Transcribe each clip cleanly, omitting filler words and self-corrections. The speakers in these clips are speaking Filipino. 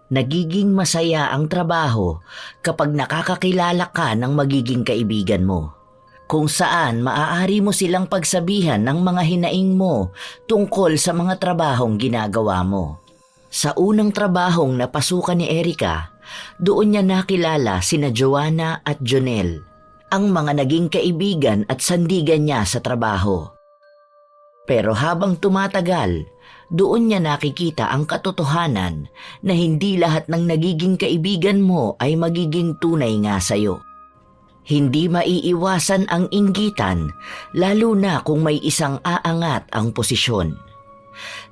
Nagiging masaya ang trabaho kapag nakakakilala ka ng magiging kaibigan mo, kung saan maaari mo silang pagsabihan ng mga hinaing mo tungkol sa mga trabahong ginagawa mo. Sa unang trabahong napasukan ni Erica, doon niya nakilala sina Joanna at Jonel, ang mga naging kaibigan at sandigan niya sa trabaho. Pero habang tumatagal, doon niya nakikita ang katotohanan na hindi lahat ng nagiging kaibigan mo ay magiging tunay nga sa'yo. Hindi maiiwasan ang inggitan, lalo na kung may isang aangat ang posisyon.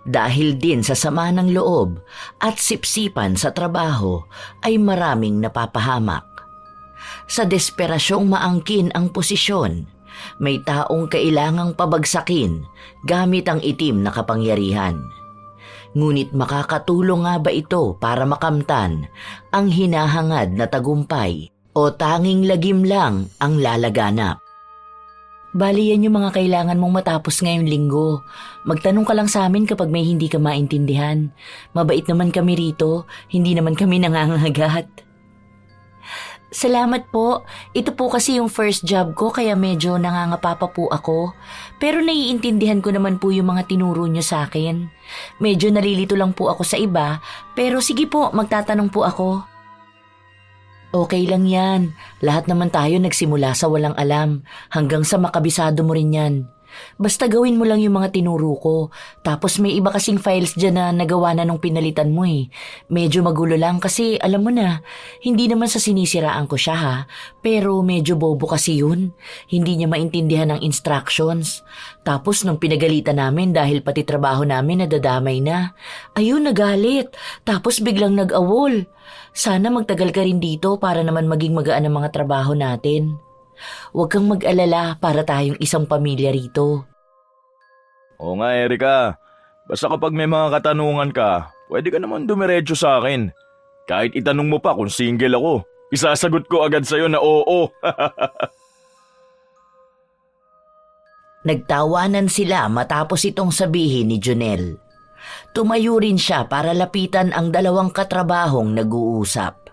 Dahil din sa sama ng loob at sipsipan sa trabaho ay maraming napapahamak. Sa desperasyong maangkin ang posisyon, may taong kailangang pabagsakin gamit ang itim na kapangyarihan. Ngunit makakatulong nga ba ito para makamtan ang hinahangad na tagumpay o tanging lagim lang ang lalaganap? Bali yan yung mga kailangan mong matapos ngayong linggo. Magtanong ka lang sa amin kapag may hindi ka maintindihan. Mabait naman kami rito, hindi naman kami nangangagat. Salamat po. Ito po kasi yung first job ko kaya medyo nangangapa po ako. Pero naiintindihan ko naman po yung mga tinuro nyo sa akin. Medyo nalilito lang po ako sa iba, pero sige po, magtatanong po ako. Okay lang yan. Lahat naman tayo nagsimula sa walang alam hanggang sa makabisado mo rin yan. Basta gawin mo lang yung mga tinuro ko. Tapos may iba kasing files dyan na nagawa na nung pinalitan mo eh. Medyo magulo lang kasi alam mo na, hindi naman sa sinisiraan ko siya ha. Pero medyo bobo kasi yun. Hindi niya maintindihan ang instructions. Tapos nung pinagalitan namin dahil pati trabaho namin nadadamay na. Ayun, nagalit. Tapos biglang nag-awol. Sana magtagal ka rin dito para naman maging magaan ang mga trabaho natin. Huwag kang mag-alala para tayong isang pamilya rito. Oo nga, Erica. Basta kapag may mga katanungan ka, pwede ka naman dumiretso sa akin. Kahit itanong mo pa kung single ako, isasagot ko agad sa'yo na oo. Nagtawanan sila matapos itong sabihin ni Jonel. Tumayo rin siya para lapitan ang dalawang katrabahong nag-uusap.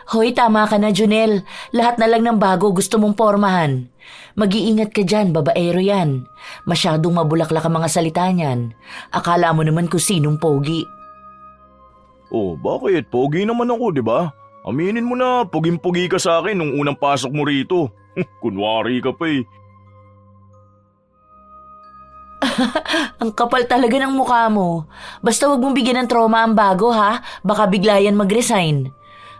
Hoy, tama ka na, Jonel. Lahat na lang ng bago gusto mong pormahan. Mag-iingat ka dyan, babaero yan. Masyadong mabulaklak ang mga salita niyan. Akala mo naman kung sinong pogi. Oh, bakit? Pogi naman ako, di ba? Aminin mo na, puging-pugi ka sa akin nung unang pasok mo rito. Kunwari ka pa eh. Ang kapal talaga ng mukha mo. Basta wag mong bigyan ng trauma ang bago ha. Baka bigla yan mag-resign.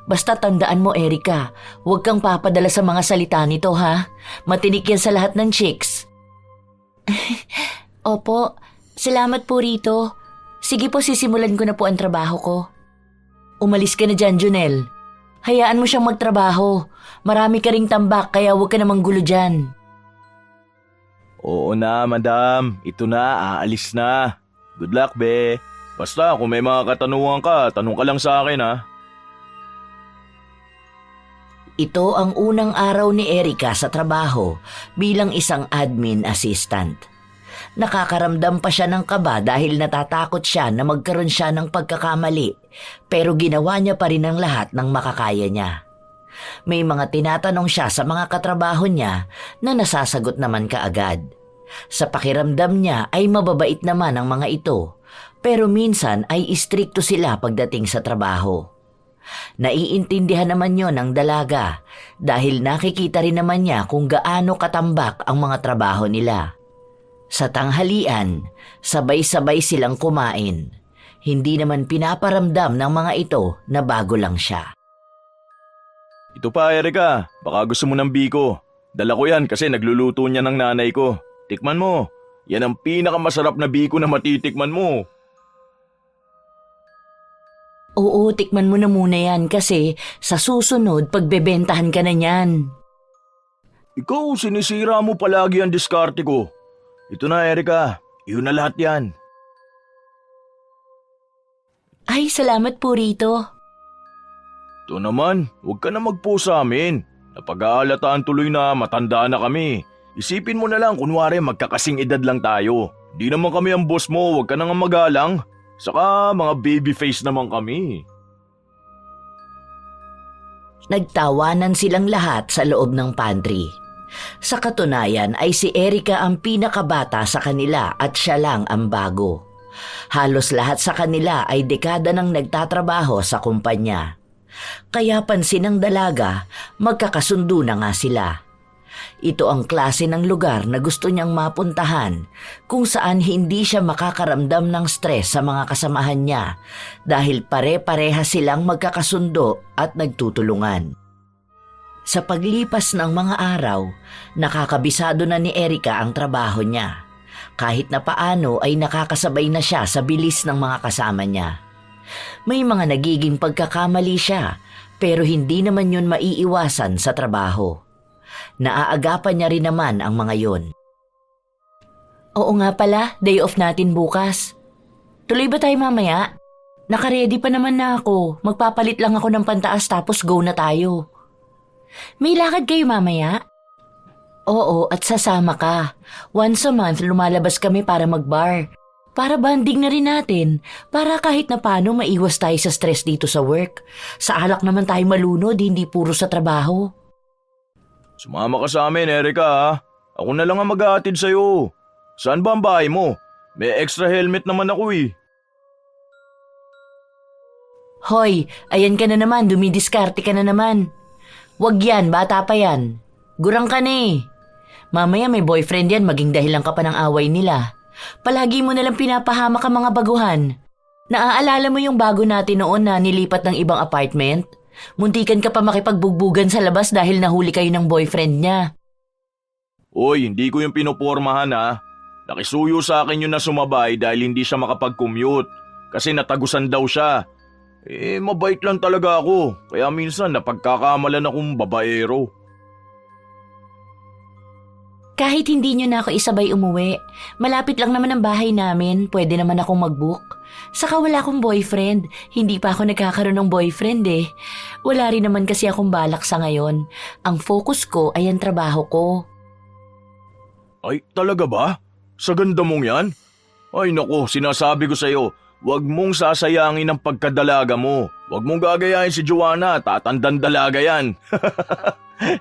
Basta tandaan mo, Erica, huwag kang papadala sa mga salita nito ha. Matinik yan sa lahat ng chicks. Opo, salamat po rito. Sige po, sisimulan ko na po ang trabaho ko. Umalis ka na dyan, Jonel. Hayaan mo siyang magtrabaho. Marami ka ring tambak kaya huwag ka namang gulo dyan. Oo na, madam. Ito na, aalis na. Good luck, be. Basta kung may mga katanungan ka, tanong ka lang sa akin ha. Ito ang unang araw ni Erica sa trabaho bilang isang admin assistant. Nakakaramdam pa siya ng kaba dahil natatakot siya na magkaroon siya ng pagkakamali, pero ginawa niya pa rin ang lahat ng makakaya niya. May mga tinatanong siya sa mga katrabaho niya na nasasagot naman kaagad. Sa pakiramdam niya ay mababait naman ang mga ito, pero minsan ay istrikto sila pagdating sa trabaho. Naiintindihan naman yon ng dalaga dahil nakikita rin naman niya kung gaano katambak ang mga trabaho nila. Sa tanghalian, sabay-sabay silang kumain. Hindi naman pinaparamdam ng mga ito na bago lang siya. Ito pa, Erica. Baka gusto mo ng biko. Dala ko yan kasi nagluluto niya ng nanay ko. Tikman mo. Yan ang pinakamasarap na biko na matitikman mo. Oo, tikman mo na muna yan kasi sa susunod pagbebentahan ka na niyan. Ikaw, sinisira mo palagi ang diskarte ko. Ito na, Erica. Iyon na lahat yan. Ay, salamat po rito. Ito naman, huwag ka na magpo sa amin. Napag-aalataan tuloy na matanda na kami. Isipin mo na lang kunwari magkakasing edad lang tayo. Di naman kami ang boss mo, huwag ka nang magalang. Saka mga baby face naman kami. Nagtawanan silang lahat sa loob ng pantry. Sa katunayan ay si Erica ang pinakabata sa kanila at siya lang ang bago. Halos lahat sa kanila ay dekada nang nagtatrabaho sa kumpanya. Kaya pansin ng dalaga, magkakasundo na nga sila. Ito ang klase ng lugar na gusto niyang mapuntahan kung saan hindi siya makakaramdam ng stress sa mga kasamahan niya dahil pare-pareha silang magkakasundo at nagtutulungan. Sa paglipas ng mga araw, nakakabisado na ni Erica ang trabaho niya. Kahit na paano ay nakakasabay na siya sa bilis ng mga kasama niya. May mga nagiging pagkakamali siya pero hindi naman yun maiiwasan sa trabaho. Naaagapan niya rin naman ang mga yun. Oo nga pala, day off natin bukas. Tuloy ba tayo mamaya? Nakaredy pa naman na ako. Magpapalit lang ako ng pantaas tapos go na tayo. May lakad kayo mamaya? Oo, at sasama ka. Once a month lumalabas kami para mag-bar. Para banding na rin natin. Para kahit na paano maiwas tayo sa stress dito sa work. Sa alak naman tayo malunod, hindi puro sa trabaho. Sumama ka sa amin, Erica ha. Ako na lang ang mag-aatid sa'yo. Saan ba ang bahay mo? May extra helmet naman ako eh. Hoy, ayan ka na naman, dumidiskarte ka na naman. Wag yan, bata pa yan. Gurang ka na eh. Mamaya may boyfriend yan, maging dahilan ka pa ng away nila. Palagi mo nalang pinapahamak ang mga baguhan. Naaalala mo yung bago natin noon na nilipat ng ibang apartment? Muntikan ka pa makipagbugbugan sa labas dahil nahuli kayo ng boyfriend niya. Oy, hindi ko yung pinopormahan ha. Nakisuyo sa akin yun na sumabay dahil hindi siya makapag-commute. Kasi natagusan daw siya. Mabait lang talaga ako. Kaya minsan napagkakamalan akong babaero. Kahit hindi nyo na ako isabay umuwi, malapit lang naman ang bahay namin, pwede naman akong mag-book. Saka wala akong boyfriend, hindi pa ako nagkakaroon ng boyfriend eh. Wala rin naman kasi akong balak sa ngayon. Ang focus ko ay ang trabaho ko. Ay, talaga ba? Sa ganda mong yan? Ay nako, sinasabi ko sa'yo, huwag mong sasayangin ang pagkadalaga mo. Huwag mong gagayahin si Joanna, tatandang dalaga yan.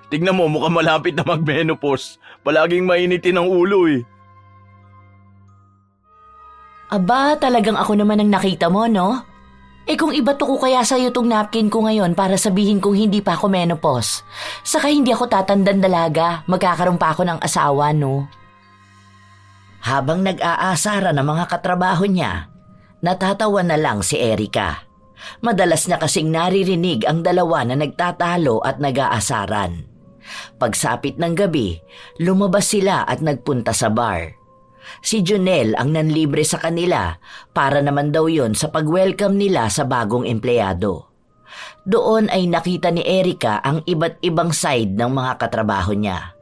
Tignan mo, mukhang malapit na mag-menopause. Palaging mainitin ang ulo eh. Aba, talagang ako naman ang nakita mo, no? Kung ibato ko kaya sa'yo tong napkin ko ngayon para sabihin kong hindi pa ako menopause. Saka hindi ako tatandang dalaga, magkakaroon pa ako ng asawa, no? Habang nag-aasara ng mga katrabaho niya, natatawa na lang si Erica. Madalas niya kasing naririnig ang dalawa na nagtatalo at nag-aasaran. Pagsapit ng gabi, lumabas sila at nagpunta sa bar. Si Jonel ang nanlibre sa kanila para naman daw yon sa pag-welcome nila sa bagong empleyado. Doon ay nakita ni Erica ang iba't ibang side ng mga katrabaho niya.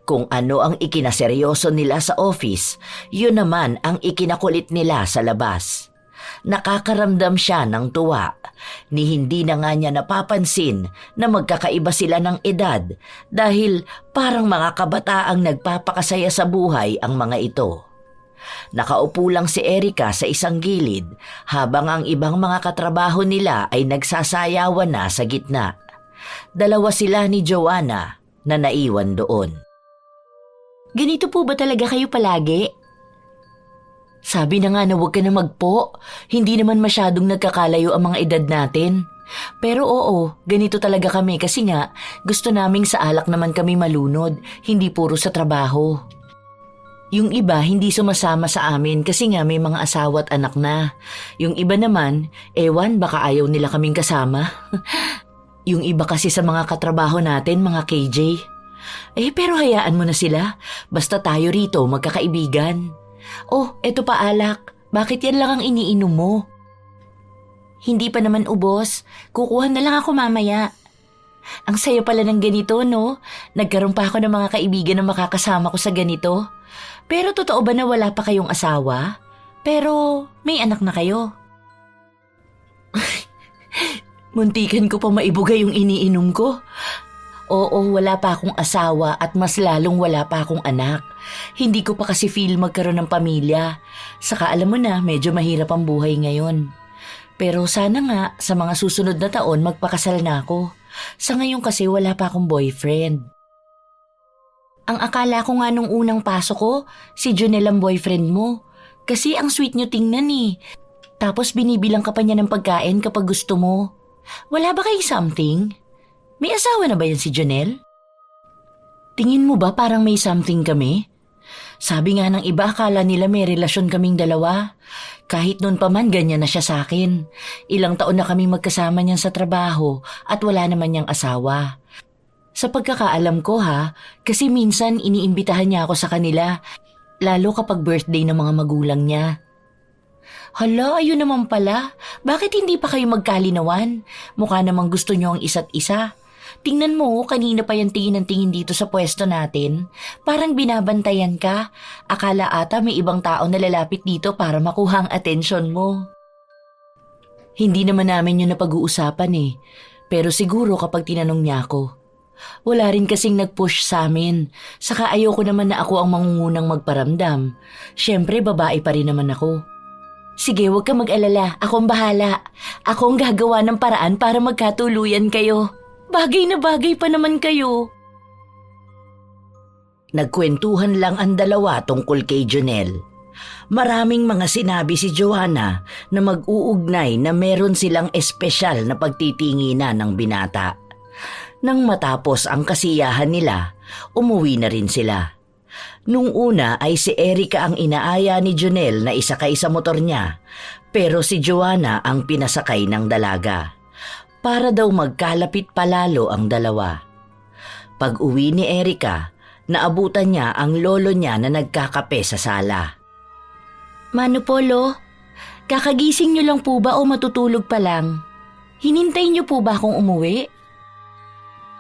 Kung ano ang ikinaseryoso nila sa office, yun naman ang ikinakulit nila sa labas. Nakakaramdam siya ng tuwa, ni hindi na nga niya napapansin na magkakaiba sila ng edad dahil parang mga kabataang nagpapakasaya sa buhay ang mga ito. Nakaupo lang si Erica sa isang gilid habang ang ibang mga katrabaho nila ay nagsasayawan na sa gitna. Dalawa sila ni Joanna na naiwan doon. Ganito po ba talaga kayo palagi? Sabi na nga na huwag ka na magpo. Hindi naman masyadong nagkakalayo ang mga edad natin. Pero oo, ganito talaga kami kasi nga gusto naming sa alak naman kami malunod, hindi puro sa trabaho. Yung iba hindi sumasama sa amin kasi nga may mga asawa at anak na. Yung iba naman, ewan baka ayaw nila kaming kasama. Yung iba kasi sa mga katrabaho natin, mga KJ. Pero hayaan mo na sila, basta tayo rito magkakaibigan. Oh, eto pa alak. Bakit yan lang ang iniinom mo? Hindi pa naman ubos. Kukuha na lang ako mamaya. Ang saya pala ng ganito, no? Nagkaroon pa ako ng mga kaibigan na makakasama ko sa ganito. Pero totoo ba na wala pa kayong asawa? Pero may anak na kayo. Muntikan ko pa maibuga yung iniinom ko. Oo, wala pa akong asawa at mas lalong wala pa akong anak. Hindi ko pa kasi feel magkaroon ng pamilya. Saka alam mo na, medyo mahirap ang buhay ngayon. Pero sana nga, sa mga susunod na taon magpakasal na ako. Sa ngayon kasi wala pa akong boyfriend. Ang akala ko nga nung unang pasok ko, si Jonel ang boyfriend mo. Kasi ang sweet nyo tingnan eh. Tapos binibilang ka pa niya ng pagkain kapag gusto mo. Wala ba kayong something? May asawa na ba yan si Jonel? Tingin mo ba parang may something kami? Sabi nga ng iba, akala nila may relasyon kaming dalawa. Kahit noon pa man, ganyan na siya sa akin. Ilang taon na kaming magkasama niyan sa trabaho at wala naman niyang asawa. Sa pagkakaalam ko kasi minsan iniimbitahan niya ako sa kanila, lalo kapag birthday ng mga magulang niya. Hala, ayun naman pala. Bakit hindi pa kayo magkalinawan? Mukha namang gusto niyo ang isa't isa. Tingnan mo, kanina pa yan tingin ng tingin dito sa pwesto natin. Parang binabantayan ka. Akala ata may ibang tao na lalapit dito para makuha ang atensyon mo. Hindi naman namin yun napag-uusapan Pero siguro kapag tinanong niya ako. Wala rin kasing nag-push sa amin. Saka ayoko naman na ako ang mangungunang magparamdam. Siyempre, babae pa rin naman ako. Sige, huwag ka mag-alala. Akong bahala. Akong gagawa ng paraan para magkatuluyan kayo. Bagay na bagay pa naman kayo. Nagkwentuhan lang ang dalawa tungkol kay Jonel. Maraming mga sinabi si Joanna na mag-uugnay na meron silang espesyal na pagtitinginan ng binata. Nang matapos ang kasiyahan nila, umuwi na rin sila. Nung una ay si Erica ang inaaya ni Jonel na isakay sa motor niya, pero si Joanna ang pinasakay ng dalaga. Para daw magkalapit palalo ang dalawa. Pag-uwi ni Erica, naabutan niya ang lolo niya na nagkakape sa sala. Mano Polo, kakagising niyo lang po ba o matutulog pa lang? Hinintay niyo po ba akong umuwi?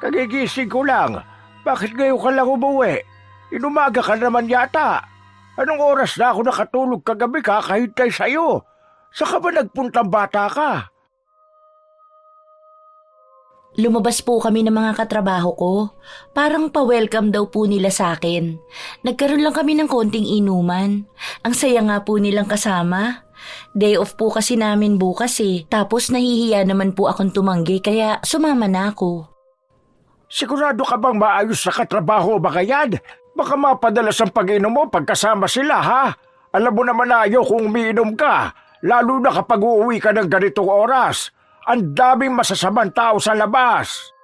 Kagigising ko lang. Bakit ngayon ka lang umuwi? Inumaga ka naman yata. Anong oras na ako nakatulog kagabi kakahintay sa'yo? Saka ba nagpuntang bata ka? Lumabas po kami ng mga katrabaho ko. Parang pa-welcome daw po nila sa akin. Nagkaroon lang kami ng konting inuman. Ang saya nga po nilang kasama. Day off po kasi namin bukas Tapos nahihiya naman po akong tumanggi kaya sumama na ako. Sigurado ka bang maayos sa katrabaho ba yan? Baka mapadalas ang pag-inom mo pagkasama sila Alam mo naman na ayaw kung umiinom ka. Lalo na kapag uuwi ka ng ganitong oras. Ang daming masasamang tao sa labas.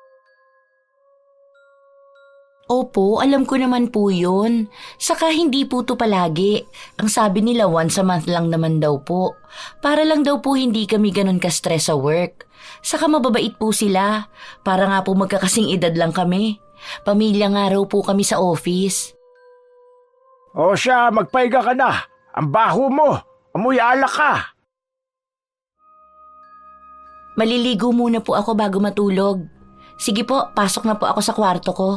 Opo, alam ko naman po yun. Saka hindi po to palagi. Ang sabi nila once a month lang naman daw po. Para lang daw po hindi kami ganun ka-stress sa work. Saka mababait po sila. Para nga po magkakasing edad lang kami. Pamilya nga raw po kami sa office. O siya, magpahiga ka na. Ang baho mo. Amoy alak ka. Maliligo muna po ako bago matulog. Sige po, pasok na po ako sa kwarto ko.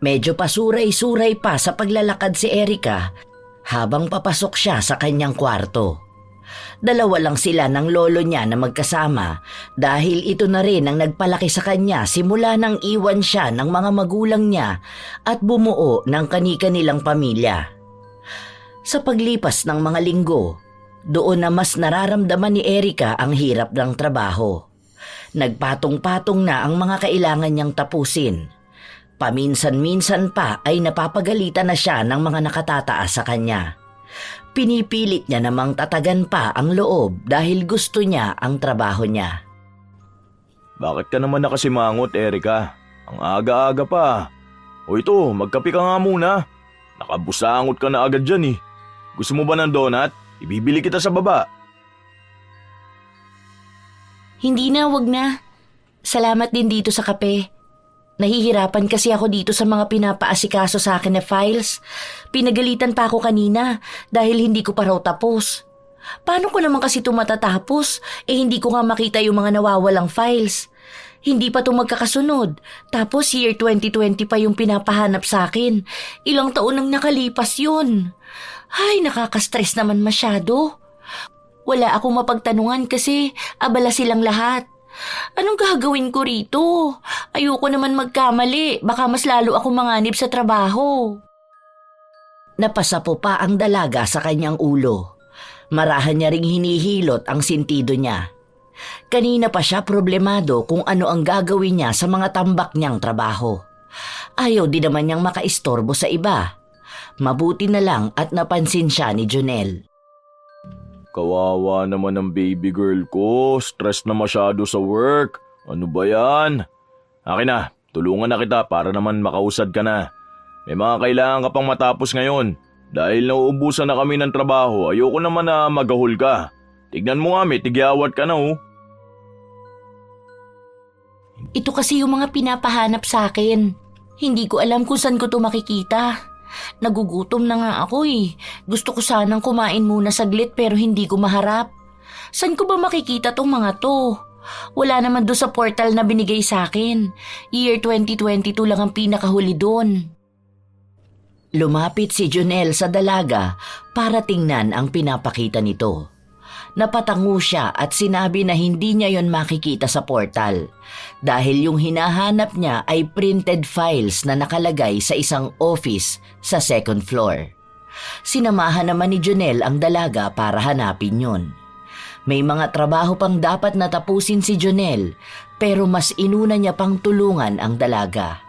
Medyo pasuray-suray pa sa paglalakad si Erica habang papasok siya sa kanyang kwarto. Dalawa lang sila ng lolo niya na magkasama dahil ito na rin ang nagpalaki sa kanya simula nang iwan siya ng mga magulang niya at bumuo ng kani-kanilang pamilya. Sa paglipas ng mga linggo, doon na mas nararamdaman ni Erica ang hirap ng trabaho. Nagpatong-patong na ang mga kailangan niyang tapusin. Paminsan-minsan pa ay napapagalitan na siya ng mga nakatataas sa kanya. Pinipilit niya namang tatagan pa ang loob dahil gusto niya ang trabaho niya. Bakit ka naman nakasimangot, Erica? Ang aga-aga pa. O ito, magkape ka nga muna. Nakabusangot ka na agad dyan Gusto mo ba ng donut? Ibibili kita sa baba. Hindi na, wag na. Salamat din dito sa kape. Nahihirapan kasi ako dito sa mga pinapaasikaso sa akin na files. Pinagalitan pa ako kanina dahil hindi ko pa raw tapos. Paano ko naman kasi ito matatapos? Hindi ko nga makita yung mga nawawalang files. Hindi pa ito magkakasunod. Tapos year 2020 pa yung pinapahanap sa akin. Ilang taon nang nakalipas yun. Ay, nakaka-stress naman masyado. Wala akong mapagtanungan kasi abala silang lahat. Anong gagawin ko rito? Ayoko naman magkamali. Baka mas lalo ako manganib sa trabaho. Napasapo pa ang dalaga sa kanyang ulo. Marahan niya ring hinihilot ang sintido niya. Kanina pa siya problemado kung ano ang gagawin niya sa mga tambak niyang trabaho. Ayaw din naman niyang makaistorbo sa iba. Mabuti na lang at napansin siya ni Jonel. Kawawa naman ang baby girl ko. Stress na masyado sa work. Ano ba yan? Akin na, tulungan na kita para naman makausad ka na. May mga kailangan ka pang matapos ngayon. Dahil nauubusan na kami ng trabaho, ayoko naman na magahol ka. Tignan mo nga, may tigyawat ka na oh. Ito kasi yung mga pinapahanap sa akin. Hindi ko alam kung saan ko to makikita. Nagugutom na nga ako eh. Gusto ko sanang kumain muna saglit pero hindi ko maharap. Saan ko ba makikita tong mga to? Wala naman do sa portal na binigay sa akin. Year 2022 lang ang pinakahuli doon. Lumapit si Jonel sa dalaga para tingnan ang pinapakita nito. Napatango siya at sinabi na hindi niya yon makikita sa portal dahil yung hinahanap niya ay printed files na nakalagay sa isang office sa second floor. Sinamahan naman ni Jonel ang dalaga para hanapin yon. May mga trabaho pang dapat natapusin si Jonel pero mas inuna niya pang tulungan ang dalaga.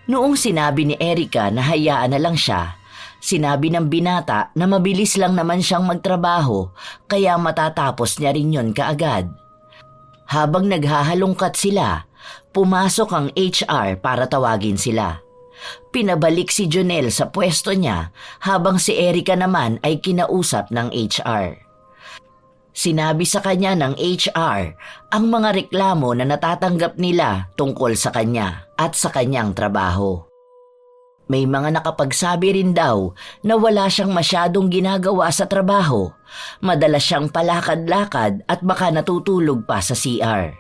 Noong sinabi ni Erica na hayaan na lang siya, sinabi ng binata na mabilis lang naman siyang magtrabaho kaya matatapos niya rin yon kaagad. Habang naghahalongkat sila, pumasok ang HR para tawagin sila. Pinabalik si Jonel sa pwesto niya habang si Erica naman ay kinausap ng HR. Sinabi sa kanya ng HR ang mga reklamo na natatanggap nila tungkol sa kanya at sa kanyang trabaho. May mga nakapagsabi rin daw na wala siyang masyadong ginagawa sa trabaho, madalas siyang palakad-lakad at baka natutulog pa sa CR.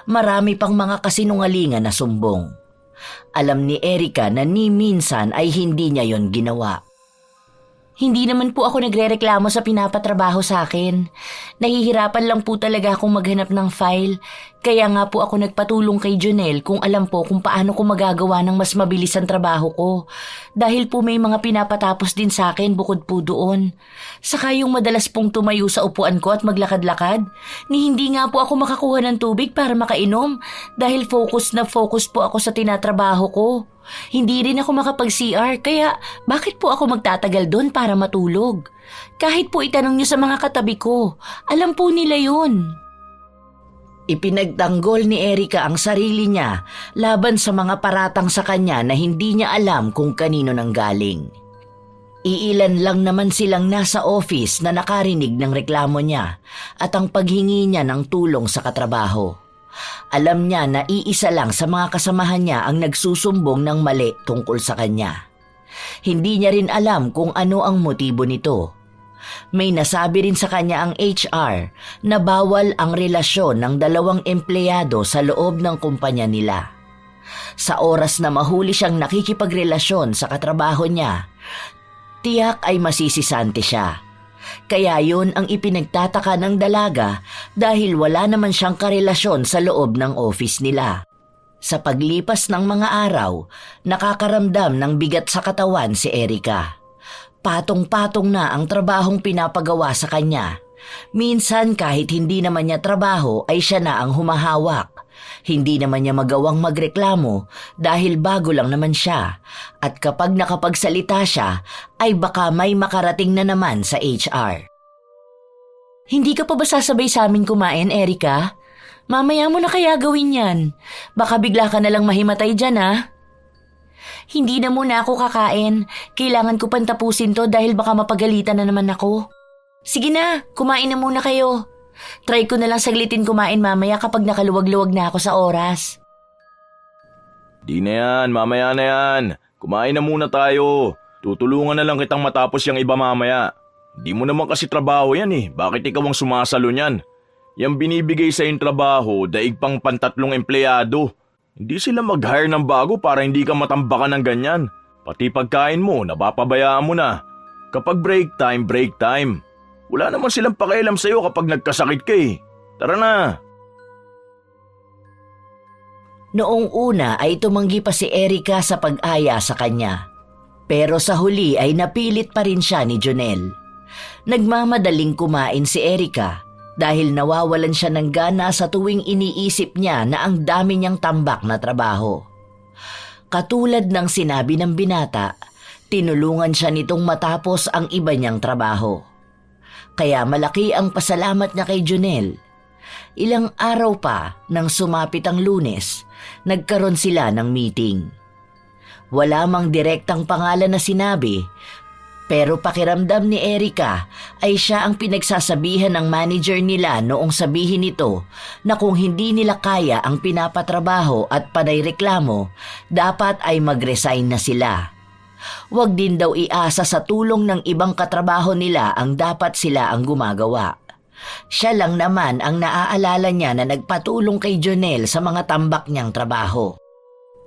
Marami pang mga kasinungalingan na sumbong. Alam ni Erica na ni minsan ay hindi niya yon ginawa. Hindi naman po ako nagrereklamo sa pinapatrabaho sa akin. Nahihirapan lang po talaga akong maghanap ng file. Kaya nga po ako nagpatulong kay Jonel kung alam po kung paano ko magagawa ng mas mabilis ang trabaho ko. Dahil po may mga pinapatapos din sa akin bukod po doon. Saka yung madalas pong tumayo sa upuan ko at maglakad-lakad, ni hindi nga po ako makakuha ng tubig para makainom dahil focus na focus po ako sa tinatrabaho ko. Hindi rin ako makapag-CR kaya bakit po ako magtatagal doon para matulog? Kahit po itanong niyo sa mga katabi ko, alam po nila yun. Ipinagtanggol ni Erica ang sarili niya laban sa mga paratang sa kanya na hindi niya alam kung kanino nanggaling. Iilan lang naman silang nasa office na nakarinig ng reklamo niya at ang paghingi niya ng tulong sa katrabaho. Alam niya na iisa lang sa mga kasamahan niya ang nagsusumbong ng mali tungkol sa kanya. Hindi niya rin alam kung ano ang motibo nito. May nasabi rin sa kanya ang HR na bawal ang relasyon ng dalawang empleyado sa loob ng kumpanya nila. Sa oras na mahuli siyang nakikipagrelasyon sa katrabaho niya, tiyak ay masisisante siya. Kaya yun ang ipinagtataka ng dalaga dahil wala naman siyang karelasyon sa loob ng office nila. Sa paglipas ng mga araw, nakakaramdam ng bigat sa katawan si Erica. Patong-patong na ang trabahong pinapagawa sa kanya. Minsan kahit hindi naman niya trabaho ay siya na ang humahawak. Hindi naman niya magawang magreklamo dahil bago lang naman siya at kapag nakapagsalita siya ay baka may makarating na naman sa HR. Hindi ka pa ba sasabay sa amin kumain, Erica? Mamaya mo na kaya gawin yan. Baka bigla ka na lang mahimatay dyan, ha? Hindi na muna ako kakain. Kailangan ko pang tapusin to dahil baka mapagalitan na naman ako. Sige na, kumain na muna kayo. Try ko na lang saglitin kumain mamaya kapag nakaluwag-luwag na ako sa oras. Di na yan, mamaya na yan. Kumain na muna tayo. Tutulungan na lang kitang matapos yung iba mamaya. Di mo naman kasi trabaho yan eh. Bakit ikaw ang sumasalo niyan? Yang binibigay sa yung trabaho, daig pang pantatlong empleyado. Hindi sila mag-hire ng bago para hindi ka matambakan ng ganyan. Pati pagkain mo, napapabayaan mo na. Kapag break time. Wala naman silang pakialam sa'yo kapag nagkasakit ka eh. Tara na. Noong una ay tumanggi pa si Erica sa pag-aya sa kanya. Pero sa huli ay napilit pa rin siya ni Jonel. Nagmamadaling kumain si Erica dahil nawawalan siya ng gana sa tuwing iniisip niya na ang dami niyang tambak na trabaho. Katulad ng sinabi ng binata, tinulungan siya nitong matapos ang iba niyang trabaho. Kaya malaki ang pasalamat niya kay Jonel. Ilang araw pa nang sumapit ang Lunes, nagkaroon sila ng meeting. Wala mang direktang pangalan na sinabi, pero pakiramdam ni Erica ay siya ang pinagsasabihan ng manager nila noong sabihin nito na kung hindi nila kaya ang pinapatrabaho at panay reklamo, dapat ay mag-resign na sila. Huwag din daw iasa sa tulong ng ibang katrabaho nila ang dapat sila ang gumagawa. Siya lang naman ang naaalala niya na nagpatulong kay Jonel sa mga tambak niyang trabaho.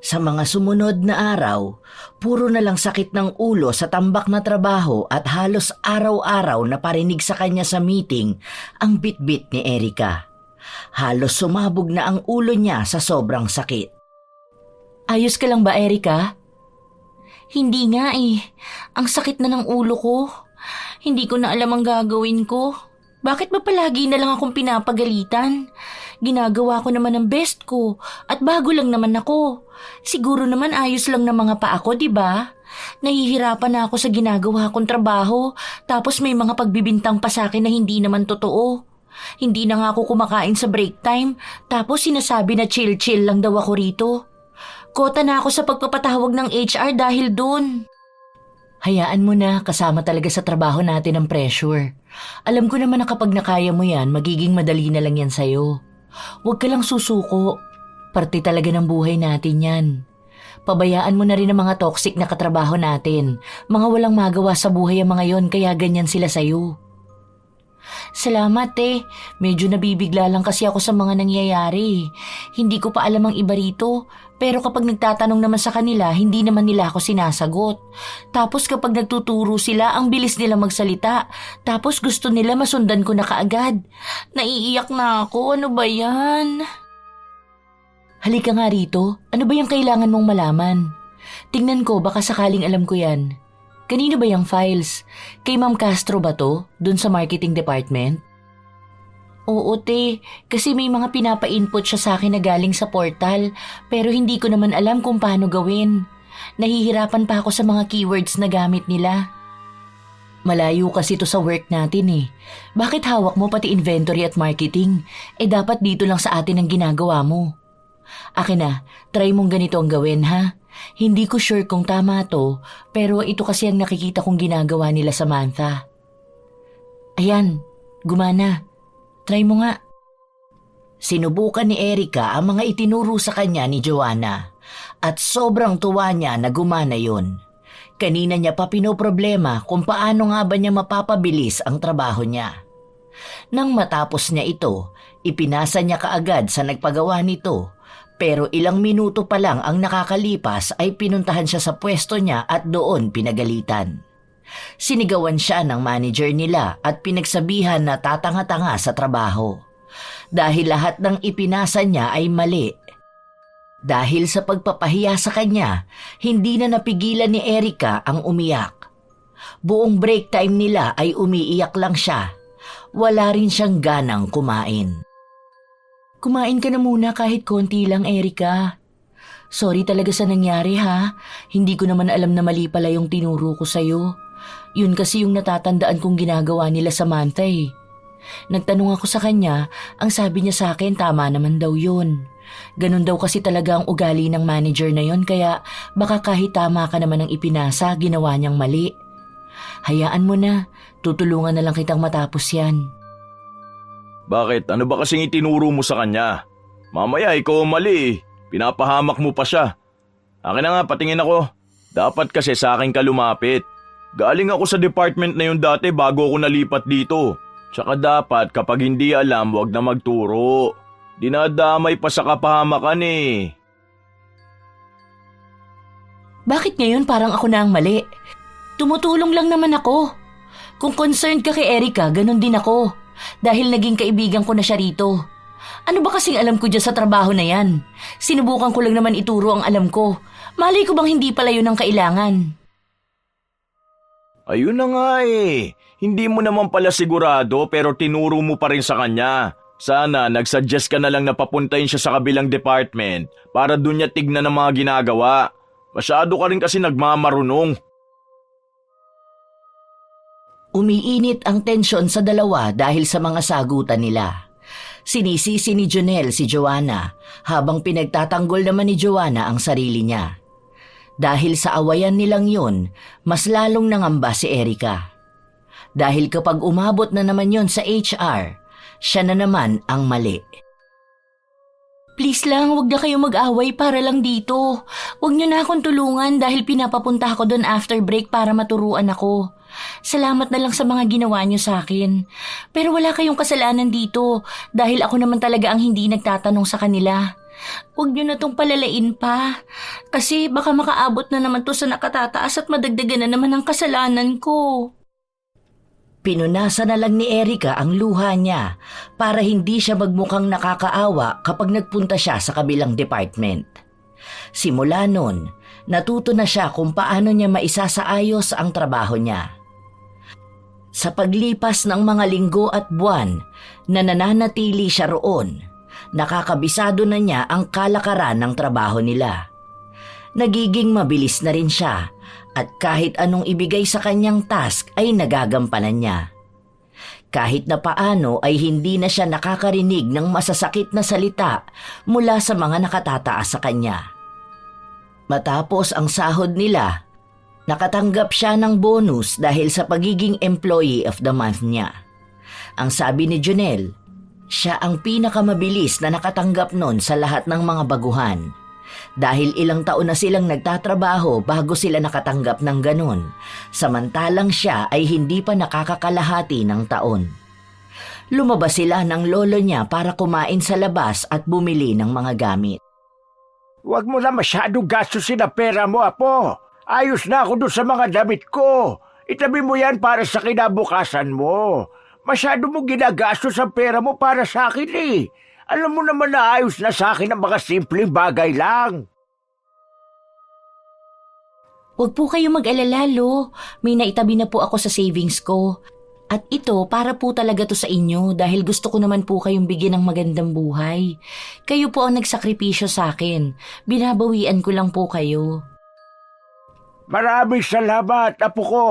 Sa mga sumunod na araw, puro na lang sakit ng ulo sa tambak na trabaho at halos araw-araw na parinig sa kanya sa meeting ang bit-bit ni Erica. Halos sumabog na ang ulo niya sa sobrang sakit. Ayos ka lang ba, Erica? Hindi nga eh. Ang sakit na ng ulo ko. Hindi ko na alam ang gagawin ko. Bakit ba palagi na lang akong pinapagalitan? Ginagawa ko naman ang best ko at bago lang naman ako. Siguro naman ayos lang ng mga paa ko, di ba? Nahihirapan na ako sa ginagawa kong trabaho tapos may mga pagbibintang pa sa akin na hindi naman totoo. Hindi na nga ako kumakain sa break time tapos sinasabi na chill-chill lang daw ako rito. Kota na ako sa pagpapatawag ng HR dahil dun. Hayaan mo na, kasama talaga sa trabaho natin ang pressure. Alam ko naman na kapag nakaya mo yan, magiging madali na lang yan sa'yo. Huwag ka lang susuko. Parte talaga ng buhay natin yan. Pabayaan mo na rin ang mga toxic na katrabaho natin. Mga walang magawa sa buhay ang mga yon, kaya ganyan sila sa'yo. Salamat Medyo nabibigla lang kasi ako sa mga nangyayari. Hindi ko pa alam ang iba rito. Pero kapag nagtatanong naman sa kanila, hindi naman nila ako sinasagot. Tapos kapag nagtuturo sila, ang bilis nila magsalita. Tapos gusto nila masundan ko na kaagad. Naiiyak na ako. Ano ba yan? Halika nga rito. Ano ba yung kailangan mong malaman? Tingnan ko, baka sakaling alam ko yan. Kanino ba yung files? Kay Ma'am Castro ba to? Dun sa marketing department? Oo kasi may mga pinapa-input siya sa akin na galing sa portal pero hindi ko naman alam kung paano gawin. Nahihirapan pa ako sa mga keywords na gamit nila. Malayo kasi to sa work natin eh. Bakit hawak mo pati inventory at marketing? Dapat dito lang sa atin ang ginagawa mo. Akin na, try mong ganito ang gawin ha. Hindi ko sure kung tama to, pero ito kasi ang nakikita kong ginagawa nila Samantha. Ayan, gumana. Try mo nga. Sinubukan ni Erica ang mga itinuro sa kanya ni Joanna at sobrang tuwa niya na gumana yun. Kanina niya pa pinoproblema kung paano nga ba niya mapapabilis ang trabaho niya. Nang matapos niya ito, ipinasa niya kaagad sa nagpagawa nito. Pero ilang minuto pa lang ang nakakalipas ay pinuntahan siya sa pwesto niya at doon pinagalitan. Sinigawan siya ng manager nila at pinagsabihan na tatanga-tanga sa trabaho. Dahil lahat ng ipinasa niya ay mali. Dahil sa pagpapahiya sa kanya, hindi na napigilan ni Erica ang umiyak. Buong break time nila ay umiiyak lang siya. Wala rin siyang ganang kumain. Kumain ka na muna kahit konti lang, Erica. Sorry talaga sa nangyari ha. Hindi ko naman alam na mali pala yung tinuro ko sa'yo. Yun kasi yung natatandaan kong ginagawa nila Samantha eh. Nagtanong ako sa kanya, ang sabi niya sa akin tama naman daw yun. Ganun daw kasi talaga ang ugali ng manager na yun kaya baka kahit tama ka naman ang ipinasa, ginawa niyang mali. Hayaan mo na, tutulungan na lang kitang matapos yan. Bakit? Ano ba kasing itinuro mo sa kanya? Mamaya ikaw mali eh. Pinapahamak mo pa siya. Akin na nga, patingin ako. Dapat kasi sa akin ka lumapit. Galing ako sa department na yun dati bago ako nalipat dito. Tsaka dapat kapag hindi alam, wag na magturo. Dinadamay pa sa kapahamakan eh. Bakit ngayon parang ako na ang mali? Tumutulong lang naman ako. Kung concerned ka kay Erica, ganun din ako. Dahil naging kaibigan ko na siya rito. Ano ba kasing alam ko dyan sa trabaho na yan? Sinubukan ko lang naman ituro ang alam ko. Malay ko bang hindi pala yun ang kailangan? Ayun na nga eh. Hindi mo naman pala sigurado pero tinuro mo pa rin sa kanya. Sana nagsuggest ka na lang na papuntahin siya sa kabilang department para dun niya tignan ang mga ginagawa. Masyado ka rin kasi nagmamarunong. Umiinit ang tensyon sa dalawa dahil sa mga sagutan nila. Sinisisi ni Jonel si Joanna habang pinagtatanggol naman ni Joanna ang sarili niya. Dahil sa awayan nilang yun, mas lalong nangamba si Erica. Dahil kapag umabot na naman yon sa HR, siya na naman ang mali. Please lang, wag na kayo mag-away para lang dito. Wag niyo na akong tulungan dahil pinapapunta ako doon after break para maturuan ako. Salamat na lang sa mga ginawa niyo sa akin. Pero wala kayong kasalanan dito dahil ako naman talaga ang hindi nagtatanong sa kanila. Huwag niyo na tong palalain pa. Kasi baka makaabot na naman to sa nakatataas at madagdagan na naman ang kasalanan ko. Pinunasan na lang ni Erica ang luha niya para hindi siya magmukhang nakakaawa kapag nagpunta siya sa kabilang department. Simula nun, natuto na siya kung paano niya maisasaayos ang trabaho niya. Sa paglipas ng mga linggo at buwan na nananatili siya roon, nakakabisado na niya ang kalakaran ng trabaho nila. Nagiging mabilis na rin siya at kahit anong ibigay sa kanyang task ay nagagampanan niya. Kahit na paano ay hindi na siya nakakarinig ng masasakit na salita mula sa mga nakatataas sa kanya. Matapos ang sahod nila, nakatanggap siya ng bonus dahil sa pagiging Employee of the Month niya. Ang sabi ni Jonel, siya ang pinakamabilis na nakatanggap nun sa lahat ng mga baguhan. Dahil ilang taon na silang nagtatrabaho bago sila nakatanggap ng ganun, samantalang siya ay hindi pa nakakakalahati ng taon. Lumabas sila ng lolo niya para kumain sa labas at bumili ng mga gamit. Huwag mo na masyadong gastusin ang pera mo, Apo. Ayos na ako doon sa mga damit ko. Itabi mo yan para sa kinabukasan mo. Masyado mo ginagastos ang pera mo para sa akin eh. Alam mo naman na ayos na sa akin ang mga simpleng bagay lang. Huwag po kayo mag-alala, Lo. May naitabi na po ako sa savings ko. At ito, para po talaga to sa inyo dahil gusto ko naman po kayong bigyan ng magandang buhay. Kayo po ang nagsakripisyo sa akin. Binabawian ko lang po kayo. Maraming salamat, Apo ko.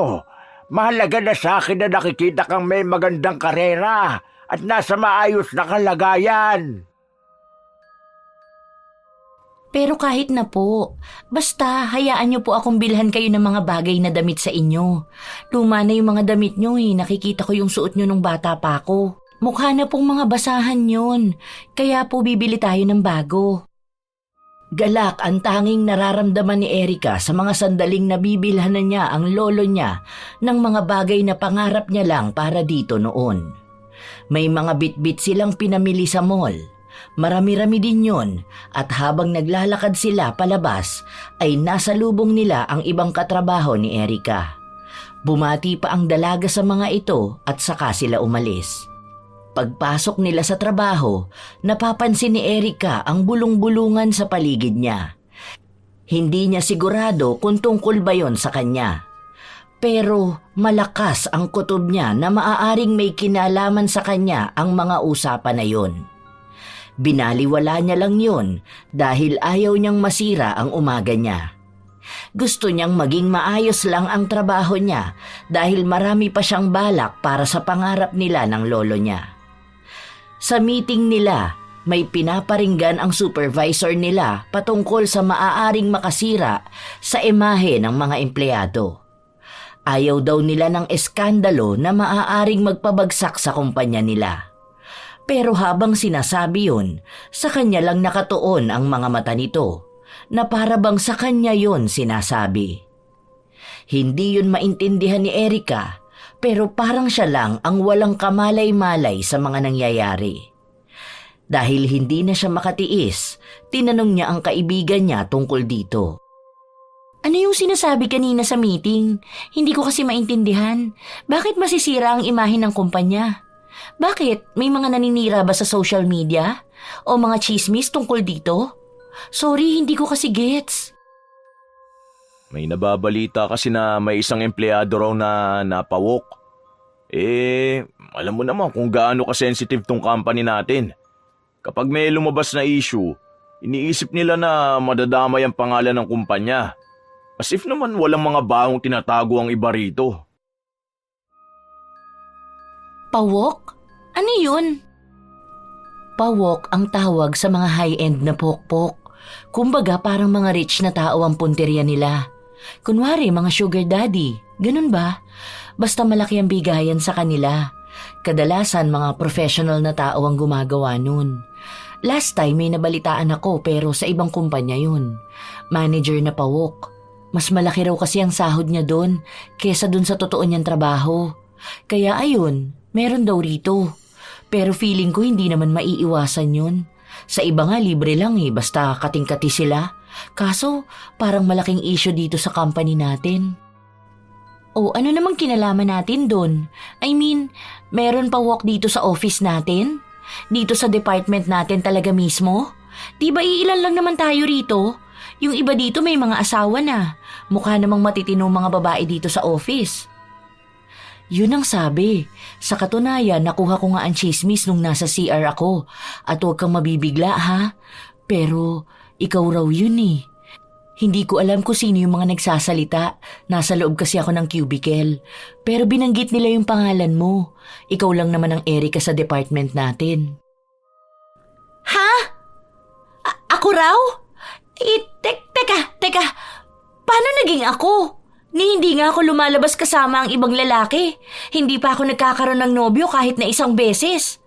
Mahalaga na sa akin na nakikita kang may magandang karera at nasa maayos na kalagayan. Pero kahit na po, basta hayaan niyo po akong bilhan kayo ng mga bagay na damit sa inyo. Luma na yung mga damit niyo eh, nakikita ko yung suot niyo nung bata pa ako. Mukha na pong mga basahan yun, kaya po bibili tayo ng bago. Galak ang tanging nararamdaman ni Erica sa mga sandaling nabibilhan na niya ang lolo niya ng mga bagay na pangarap niya lang para dito noon. May mga bitbit silang pinamili sa mall. Marami-rami din yun at habang naglalakad sila palabas ay nasa lubong nila ang ibang katrabaho ni Erica. Bumati pa ang dalaga sa mga ito at saka sila umalis. Pagpasok nila sa trabaho, napapansin ni Erica ang bulong-bulungan sa paligid niya. Hindi niya sigurado kung tungkol ba yon sa kanya. Pero malakas ang kutob niya na maaaring may kinalaman sa kanya ang mga usapan na yon. Binaliwala niya lang yon dahil ayaw niyang masira ang umaga niya. Gusto niyang maging maayos lang ang trabaho niya dahil marami pa siyang balak para sa pangarap nila ng lolo niya. Sa meeting nila, may pinaparinggan ang supervisor nila patungkol sa maaaring makasira sa imahe ng mga empleyado. Ayaw daw nila ng eskandalo na maaaring magpabagsak sa kumpanya nila. Pero habang sinasabi yun, sa kanya lang nakatuon ang mga mata nito, na para bang sa kanya yun sinasabi. Hindi yun maintindihan ni Erica, pero parang siya lang ang walang kamalay-malay sa mga nangyayari. Dahil hindi na siya makatiis, tinanong niya ang kaibigan niya tungkol dito. Ano yung sinasabi kanina sa meeting? Hindi ko kasi maintindihan. Bakit masisira ang imahe ng kumpanya? Bakit? May mga naninira ba sa social media? O mga chismis tungkol dito? Sorry, hindi ko kasi gets. May nababalita kasi na may isang empleyado raw na napawok. Alam mo naman kung gaano ka-sensitive tong company natin. Kapag may lumabas na issue, iniisip nila na madadamay ang pangalan ng kumpanya. As if naman walang mga bahong tinatago ang iba rito. Pawok? Ano yun? Pawok ang tawag sa mga high-end na pokpok. Kumbaga parang mga rich na tao ang punteriya nila. Kunwari mga sugar daddy, ganun ba? Basta malaki ang bigayan sa kanila. Kadalasan mga professional na tao ang gumagawa nun. Last time may nabalitaan ako pero sa ibang kumpanya yun. Manager na pawok. Mas malaki raw kasi ang sahod niya doon kesa doon sa totoo niyang trabaho. Kaya ayun, meron daw rito. Pero feeling ko hindi naman maiiwasan yun. Sa iba nga libre lang basta kating-kati sila. Kaso parang malaking issue dito sa company natin. O ano namang kinalaman natin doon? I mean, meron pa walk dito sa office natin? Dito sa department natin talaga mismo? Diba iilan lang naman tayo rito? Yung iba dito may mga asawa na. Mukha namang matitinong mga babae dito sa office. Yun ang sabi. Sa katunayan, nakuha ko nga ang chismis nung nasa CR ako. At huwag kang mabibigla ha. Pero ikaw raw yun Hindi ko alam kung sino yung mga nagsasalita. Nasa loob kasi ako ng cubicle. Pero binanggit nila yung pangalan mo. Ikaw lang naman ang Erica sa department natin. Ha? Ako raw? Teka. Paano naging ako? Hindi nga ako lumalabas kasama ang ibang lalaki. Hindi pa ako nagkakaroon ng nobyo kahit na isang beses.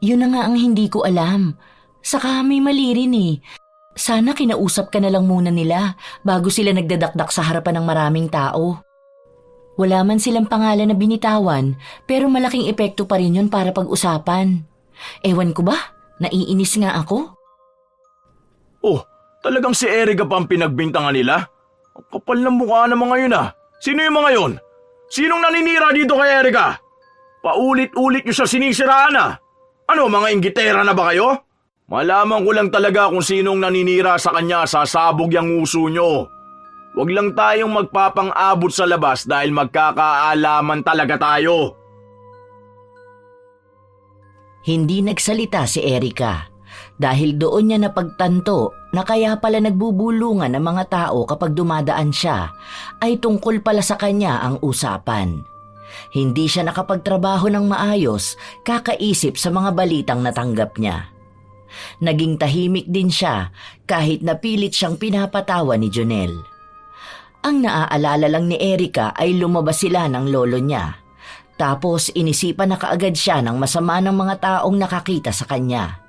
Yun na nga ang hindi ko alam. Saka may mali rin Sana kinausap ka na lang muna nila bago sila nagdadakdak sa harapan ng maraming tao. Wala man silang pangalan na binitawan pero malaking epekto pa rin yun para pag-usapan. Ewan ko ba? Naiinis nga ako. Oh, talagang si Erica pa ang pinagbintangan nila? Ang kapal ng mukha naman ngayon Sino yung mga yun? Sinong naninira dito kay Erica? Paulit-ulit nyo siya sinisiraan Ano, mga inggitera na ba kayo? Malaman ko lang talaga kung sinong naninira sa kanya sasabog yung uso nyo. Huwag lang tayong magpapang-abot sa labas dahil magkakaalaman talaga tayo. Hindi nagsalita si Erica dahil doon niya napagtanto na kaya pala nagbubulungan ng mga tao kapag dumadaan siya ay tungkol pala sa kanya ang usapan. Hindi siya nakapagtrabaho ng maayos kakaisip sa mga balitang natanggap niya. Naging tahimik din siya kahit napilit siyang pinapatawa ni Jonel. Ang naaalala lang ni Erica ay lumabas sila ng lolo niya. Tapos inisipan na kaagad siya ng masama ng mga taong nakakita sa kanya.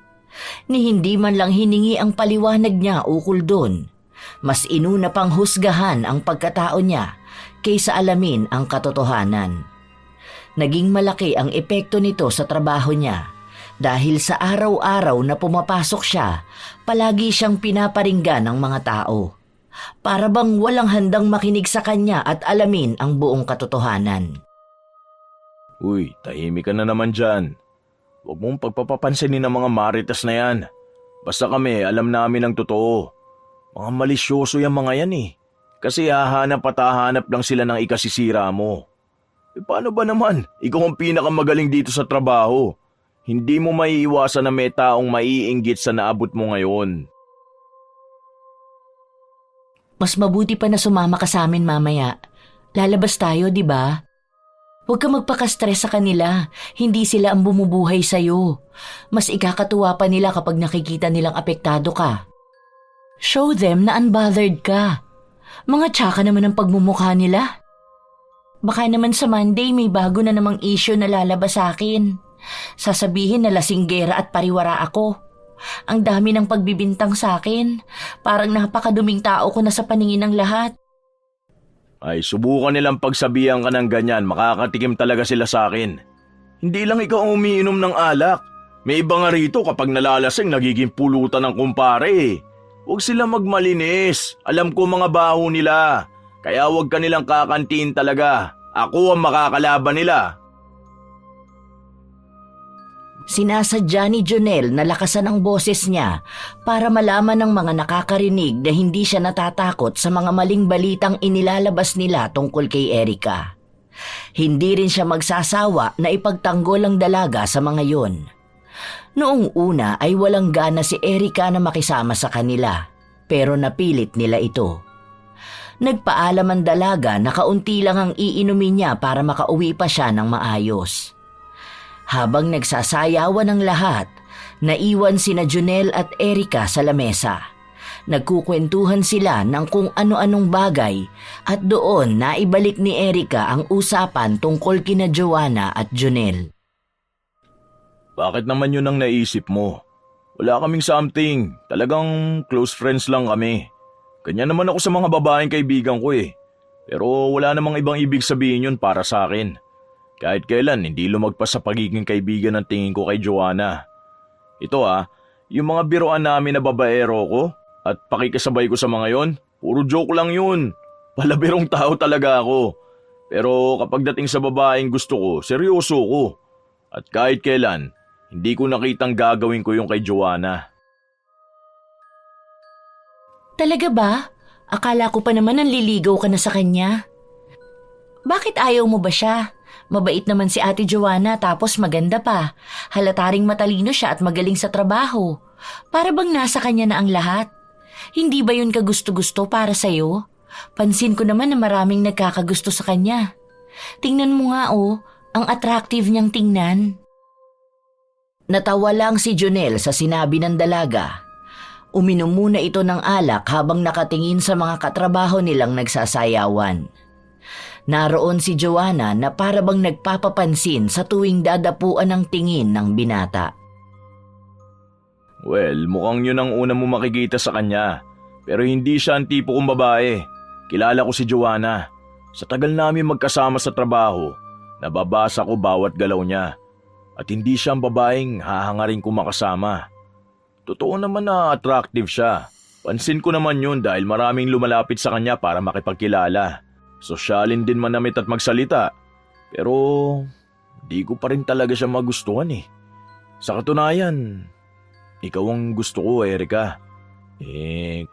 Ni hindi man lang hiningi ang paliwanag niya ukol doon. Mas inuna pang husgahan ang pagkatao niya kaysa alamin ang katotohanan. Naging malaki ang epekto nito sa trabaho niya dahil sa araw-araw na pumapasok siya, palagi siyang pinaparinggan ng mga tao. Para bang walang handang makinig sa kanya at alamin ang buong katotohanan. Uy, tahimik ka na naman dyan. Huwag mong pagpapapansinin ng mga maritas na yan. Basta kami, alam namin ang totoo. Mga malisyoso yung mga yan Kasi hahanap at hahanap lang sila ng ikasisira mo. Paano ba naman? Ikaw ang pinakamagaling dito sa trabaho. Hindi mo maiiwasan na may taong maiinggit sa naabot mo ngayon. Mas mabuti pa na sumama ka sa amin mamaya. Lalabas tayo, di ba? Huwag ka magpaka-stress sa kanila. Hindi sila ang bumubuhay sa'yo. Mas ikakatuwa pa nila kapag nakikita nilang apektado ka. Show them na unbothered ka. Mga tsaka naman ang pagmumukha nila. Baka naman sa Monday may bago na namang issue na lalabas sa akin. Sasabihin na lasinggera at pariwara ako. Ang dami ng pagbibintang sa akin. Parang napakaduming tao ko na sa paningin ng lahat. Ay, subukan nilang pagsabihan ka ng ganyan, makakatikim talaga sila sa akin. Hindi lang ikaw ang umiinom ng alak. May iba nga rito kapag nalalasing nagiging pulutan ng kumpare. Huwag sila magmalinis. Alam ko mga baho nila. Kaya huwag ka nilang kakantiin talaga. Ako ang makakalaban nila. Sinasadya ni Jonel na lakasan ang boses niya para malaman ng mga nakakarinig na hindi siya natatakot sa mga maling balitang inilalabas nila tungkol kay Erica. Hindi rin siya magsasawa na ipagtanggol ang dalaga sa mga yon. Noong una ay walang gana si Erica na makisama sa kanila, pero napilit nila ito. Nagpaalam ang dalaga na kaunti lang ang iinumin niya para makauwi pa siya ng maayos. Habang nagsasayawan ng lahat, naiwan sina Jonel at Erica sa lamesa. Nagkukwentuhan sila ng kung ano-anong bagay at doon naibalik ni Erica ang usapan tungkol kina Joanna at Jonel. Bakit naman yun ang naisip mo? Wala kaming something. Talagang close friends lang kami. Kanya naman ako sa mga babaeng kaibigan ko eh. Pero wala namang ibang ibig sabihin yun para sa akin. Kahit kailan hindi lumagpas sa pagiging kaibigan ng tingin ko kay Joanna. Ito yung mga biroan namin na babaero ko at pakikasabay ko sa mga yon, puro joke lang yun. Palabirong tao talaga ako. Pero kapag dating sa babaeng gusto ko, seryoso ko. At kahit kailan, hindi ko nakitang gagawin ko yung kay Joanna. Talaga ba? Akala ko pa naman nanliligaw ka na sa kanya. Bakit ayaw mo ba siya? Mabait naman si Ate Joanna tapos maganda pa. Halata ring matalino siya at magaling sa trabaho. Para bang nasa kanya na ang lahat? Hindi ba yun kagusto-gusto para sa'yo? Pansin ko naman na maraming nagkakagusto sa kanya. Tingnan mo nga ang attractive niyang tingnan. Natawa lang si Jonel sa sinabi ng dalaga. Uminom muna ito ng alak habang nakatingin sa mga katrabaho nilang nagsasayawan. Naroon si Joanna na para bang nagpapapansin sa tuwing dadapuan ng tingin ng binata. Well, mukhang yun ang una mo makikita sa kanya. Pero hindi siya ang tipo kong babae. Kilala ko si Joanna. Sa tagal namin magkasama sa trabaho, nababasa ko bawat galaw niya. At hindi siya ang babaeng hahangarin ko makasama. Totoo naman na attractive siya. Pansin ko naman yun dahil maraming lumalapit sa kanya para makipagkilala. Sosyalin din manamit at magsalita. Pero di ko pa rin talaga siya magustuhan eh. Sa katunayan, ikaw ang gusto ko, Erica.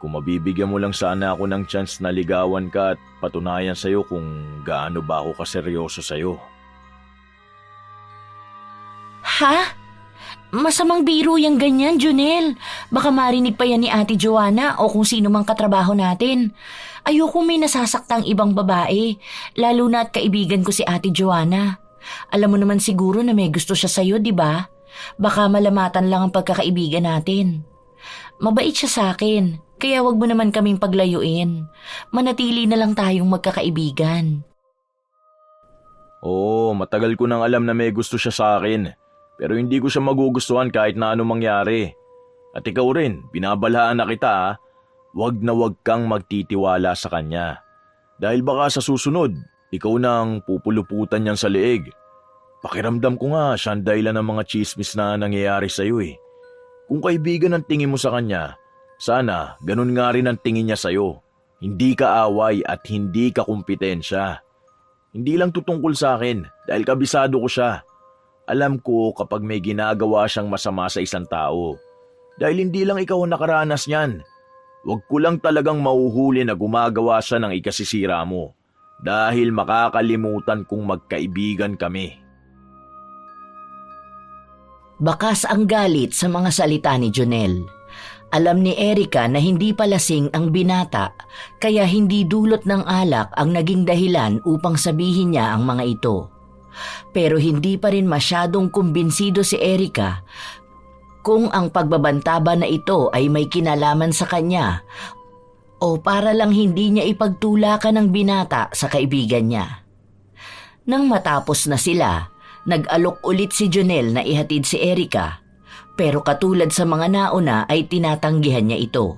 Kung mabibigyan mo lang sana ako ng chance na ligawan ka at patunayan sa'yo kung gaano ba ako kaseryoso sa'yo. Ha? Masamang biro yung ganyan, Jonel. Baka marinig pa yan ni Ate Joanna o kung sino mang katrabaho natin. Ayoko may nasasaktang ibang babae, lalo na at kaibigan ko si Ate Joanna. Alam mo naman siguro na may gusto siya sa'yo, di ba? Baka malamatan lang ang pagkakaibigan natin. Mabait siya sa akin, kaya wag mo naman kaming paglayuin. Manatili na lang tayong magkakaibigan. Oo, matagal ko nang alam na may gusto siya sa akin. Pero hindi ko siya magugustuhan kahit na anong mangyari. At ikaw rin, binabalaan na kita Wag na wag kang magtitiwala sa kanya. Dahil baka sa susunod, ikaw nang pupuluputan niyan sa leeg. Pakiramdam ko nga siya ang dahilan ng mga chismis na nangyayari sa'yo eh. Kung kaibigan ang tingin mo sa kanya, sana ganun nga rin ang tingin niya sa'yo. Hindi ka away at hindi ka kumpetensya. Hindi lang tutungkol sa akin dahil kabisado ko siya. Alam ko kapag may ginagawa siyang masama sa isang tao. Dahil hindi lang ikaw ang nakaranas niyan. Huwag ko lang talagang mauhuli na gumagawa siya ng ikasisira mo. Dahil makakalimutan kong magkaibigan kami. Bakas ang galit sa mga salita ni Jonel. Alam ni Erica na hindi palasing ang binata, kaya hindi dulot ng alak ang naging dahilan upang sabihin niya ang mga ito. Pero hindi pa rin masyadong kumbinsido si Erica kung ang pagbabantaba na ito ay may kinalaman sa kanya o para lang hindi niya ipagtulakan ng binata sa kaibigan niya. Nang matapos na sila, nag-alok ulit si Jonel na ihatid si Erica, pero katulad sa mga nauna ay tinatanggihan niya ito.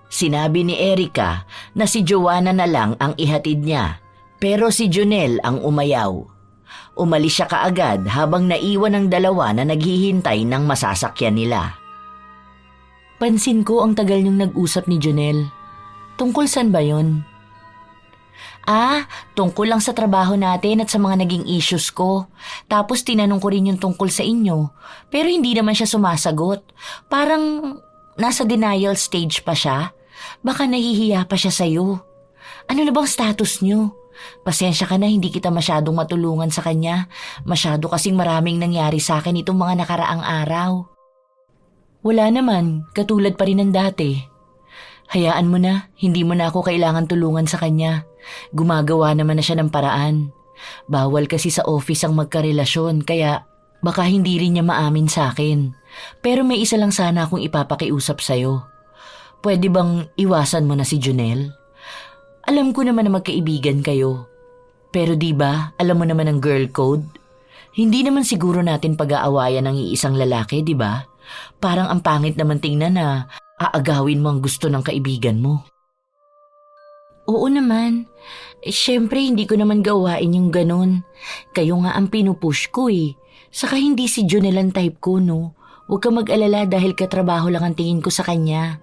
Sinabi ni Erica na si Joanna na lang ang ihatid niya, pero si Jonel ang umayaw. Umalis siya kaagad habang naiwan ang dalawa na naghihintay ng masasakyan nila. Pansin ko ang tagal niyong nag-usap ni Jonel. Tungkol saan ba yon? Tungkol lang sa trabaho natin at sa mga naging issues ko. Tapos tinanong ko rin yung tungkol sa inyo. Pero hindi naman siya sumasagot. Parang nasa denial stage pa siya. Baka nahihiya pa siya sa'yo. Ano na bang status niyo? Pasensya ka na, hindi kita masyadong matulungan sa kanya. Masyado kasing maraming nangyari sa akin itong mga nakaraang araw. Wala naman, katulad pa rin ng dati. Hayaan mo na, hindi mo na ako kailangan tulungan sa kanya. Gumagawa naman na siya ng paraan. Bawal kasi sa office ang magkarelasyon, kaya baka hindi rin niya maamin sa akin. Pero may isa lang sana akong ipapakiusap sa'yo. Pwede bang iwasan mo na si Junel? Alam ko naman na magkaibigan kayo. Pero di ba, alam mo naman ang girl code? Hindi naman siguro natin pag-aawayan ng iisang lalaki, di ba? Parang ang pangit naman tingnan na aagawin mo ang gusto ng kaibigan mo. Oo naman. Siyempre hindi ko naman gawain yung ganun. Kayo nga ang pinupush ko eh. Saka hindi si Junel ang type ko, no? Huwag ka mag-alala dahil katrabaho lang ang tingin ko sa kanya.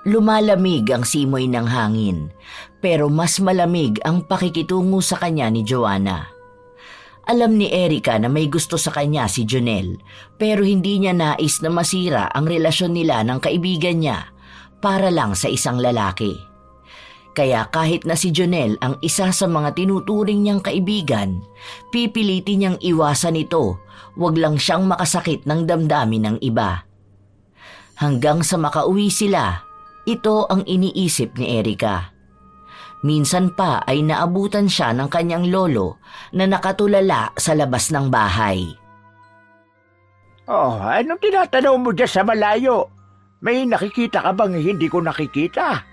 Lumalamig ang simoy ng hangin, pero mas malamig ang pakikitungo sa kanya ni Joanna. Alam ni Erica na may gusto sa kanya si Junel, pero hindi niya nais na masira ang relasyon nila ng kaibigan niya para lang sa isang lalaki. Kaya kahit na si Junel ang isa sa mga tinuturing niyang kaibigan, pipilitin niyang iwasan ito, wag lang siyang makasakit ng damdamin ng iba. Hanggang sa makauwi sila, ito ang iniisip ni Erica. Minsan pa ay naabutan siya ng kanyang lolo na nakatulala sa labas ng bahay. Oh, anong tinatanaw mo dyan sa malayo? May nakikita ka bang hindi ko nakikita?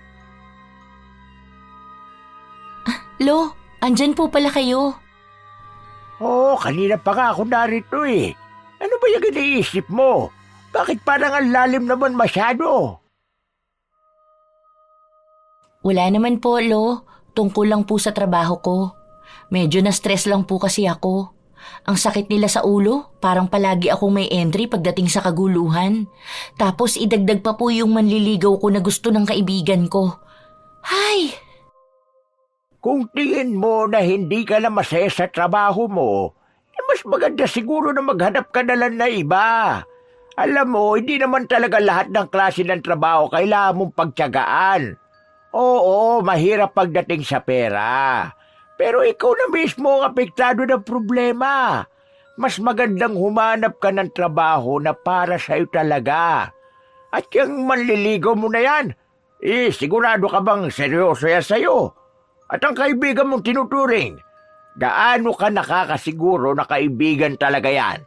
Lo, andyan po pala kayo. Oo, kanina pa nga ako narito eh. Ano ba yung iniisip mo? Bakit parang ang lalim naman masyado? Wala naman po, Lo. Tungkol lang po sa trabaho ko. Medyo na-stress lang po kasi ako. Ang sakit nila sa ulo, parang palagi akong may entry pagdating sa kaguluhan. Tapos idagdag pa po yung manliligaw ko na gusto ng kaibigan ko. Hay! Kung tingin mo na hindi ka na masaya sa trabaho mo, mas maganda siguro na maghanap ka na lang na iba. Alam mo, hindi naman talaga lahat ng klase ng trabaho kailangan mong pagtiyagaan. Oo, mahirap pagdating sa pera. Pero ikaw na mismo ang apektado ng problema. Mas magandang humanap ka ng trabaho na para sa'yo talaga. At yung manliligaw mo na yan, sigurado ka bang seryoso yan sa'yo? At ang kaibigan mong tinuturing, gaano ka nakakasiguro na kaibigan talaga yan?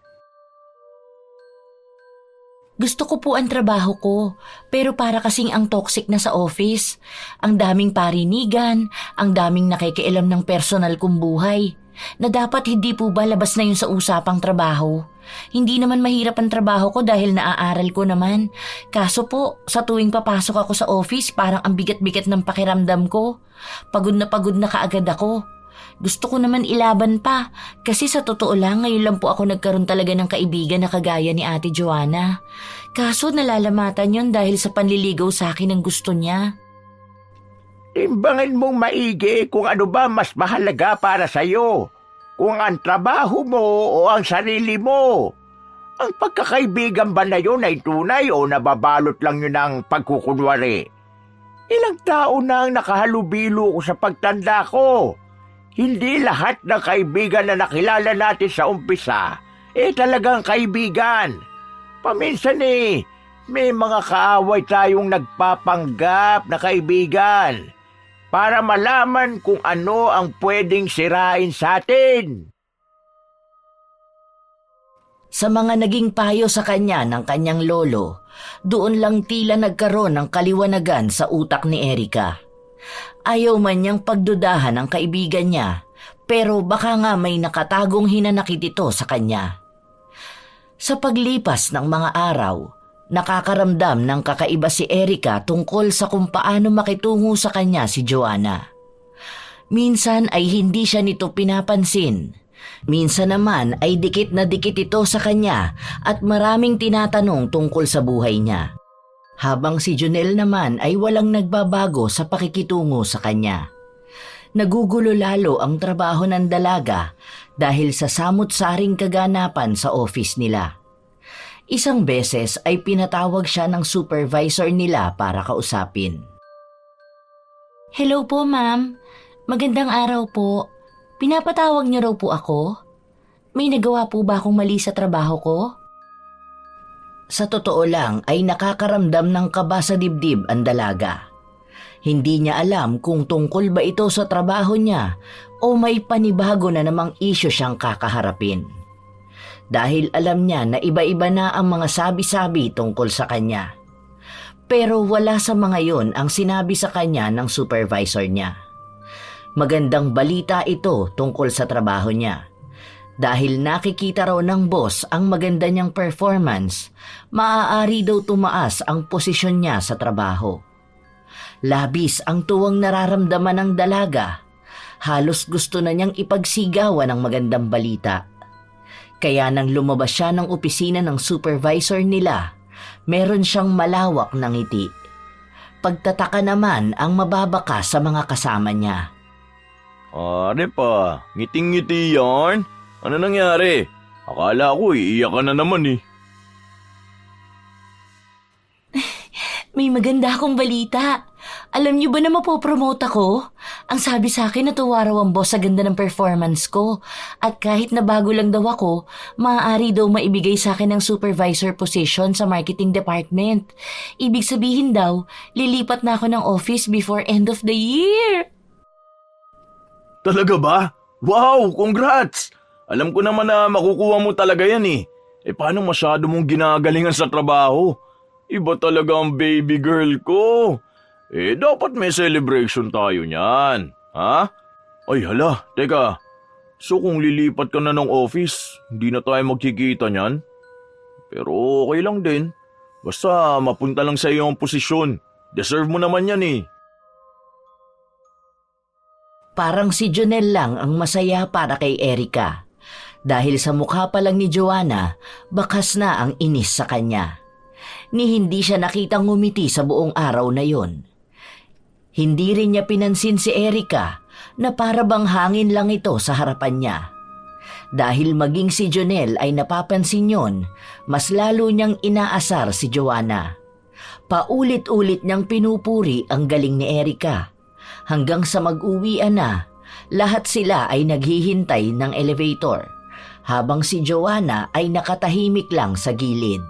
Gusto ko po ang trabaho ko, pero para kasing ang toxic na sa office. Ang daming parinigan, ang daming nakikialam ng personal kong buhay, na dapat hindi po ba labas na yun sa usapang trabaho. Hindi naman mahirap ang trabaho ko dahil naaaral ko naman. Kaso po, sa tuwing papasok ako sa office, parang ang bigat-bigat ng pakiramdam ko. Pagod na kaagad ako. Gusto ko naman ilaban pa kasi sa totoo lang ngayon lang po ako nagkaroon talaga ng kaibigan na kagaya ni Ate Joanna. Kaso nalalamatan yon dahil sa panliligaw sa akin ng gusto niya. Timbangin mong maigi kung ano ba mas mahalaga para sa'yo. Kung ang trabaho mo o ang sarili mo. Ang pagkakaibigan ba na yun ay tunay o nababalot lang yun ng pagkukunwari? Ilang tao na ang nakahalubilo ko sa pagtanda ko. Hindi lahat ng kaibigan na nakilala natin sa umpisa, talagang kaibigan. Paminsan may mga kaaway tayong nagpapanggap na kaibigan para malaman kung ano ang pwedeng sirain sa atin. Sa mga naging payo sa kanya ng kanyang lolo, doon lang tila nagkaroon ng kaliwanagan sa utak ni Erica. Ayaw man niyang pagdudahan ang kaibigan niya, pero baka nga may nakatagong hinanakit ito sa kanya. Sa paglipas ng mga araw, nakakaramdam ng kakaiba si Erica tungkol sa kung paano makitungo sa kanya si Joanna. Minsan ay hindi siya nito pinapansin. Minsan naman ay dikit na dikit ito sa kanya at maraming tinatanong tungkol sa buhay niya. Habang si Junel naman ay walang nagbabago sa pakikitungo sa kanya. Nagugulo lalo ang trabaho ng dalaga dahil sa samut-saring kaganapan sa office nila. Isang beses ay pinatawag siya ng supervisor nila para kausapin. Hello po, ma'am. Magandang araw po. Pinapatawag niyo raw po ako? May nagawa po ba akong mali sa trabaho ko? Sa totoo lang ay nakakaramdam ng kaba sa dibdib ang dalaga. Hindi niya alam kung tungkol ba ito sa trabaho niya o may panibago na namang isyu siyang kakaharapin. Dahil alam niya na iba-iba na ang mga sabi-sabi tungkol sa kanya. Pero wala sa mga yon ang sinabi sa kanya ng supervisor niya. Magandang balita ito tungkol sa trabaho niya. Dahil nakikita raw ng boss ang maganda niyang performance, maaari daw tumaas ang posisyon niya sa trabaho. Labis ang tuwang nararamdaman ng dalaga. Halos gusto na niyang ipagsigawan ang magandang balita. Kaya nang lumabas siya ng opisina ng supervisor nila, meron siyang malawak na ngiti. Pagtataka naman ang mababaka sa mga kasama niya. Are pa, ngiting-ngiti yan? Ano nangyari? Akala ko iiyak ka na naman eh. May maganda akong balita. Alam niyo ba na mapopromote ako? Ang sabi sa akin natuwa raw ang boss sa ganda ng performance ko. At kahit na bago lang daw ako, maaari daw maibigay sa akin ng supervisor position sa marketing department. Ibig sabihin daw, lilipat na ako ng office before end of the year. Talaga ba? Wow, congrats! Alam ko naman na makukuha mo talaga yan eh. Paano masyado mong ginagalingan sa trabaho? Iba talaga ang baby girl ko. Dapat may celebration tayo niyan. Ha? Ay hala, teka. So kung lilipat ka na ng office, hindi na tayo magkikita niyan? Pero okay lang din. Basta mapunta lang sa iyong posisyon. Deserve mo naman yan eh. Parang si Jonel lang ang masaya para kay Erica. Dahil sa mukha pa lang ni Joanna, bakas na ang inis sa kanya. Ni hindi siya nakitang ngumiti sa buong araw na yon. Hindi rin niya pinansin si Erica na para bang hangin lang ito sa harapan niya. Dahil maging si Jonel ay napapansin yon, mas lalo niyang inaasar si Joanna. Paulit-ulit niyang pinupuri ang galing ni Erica. Hanggang sa mag-uwian na, lahat sila ay naghihintay ng elevator, habang si Joanna ay nakatahimik lang sa gilid.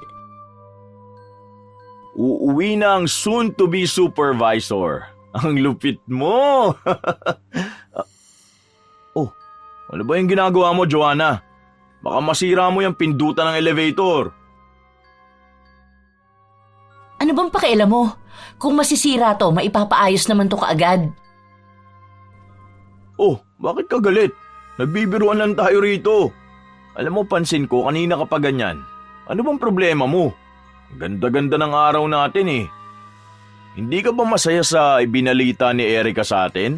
Uuwi na ang soon-to-be supervisor. Ang lupit mo! Oh, ano ba yung ginagawa mo, Joanna? Baka masira mo yung pindutan ng elevator. Ano bang pakialam mo? Kung masisira to, maipapaayos naman to kaagad. Oh, bakit ka galit? Nagbibiruan lang tayo rito. Alam mo, pansin ko kanina ka pa ganyan. Ano bang problema mo? Ganda-ganda ng araw natin eh. Hindi ka ba masaya sa ibinalita ni Erica sa atin?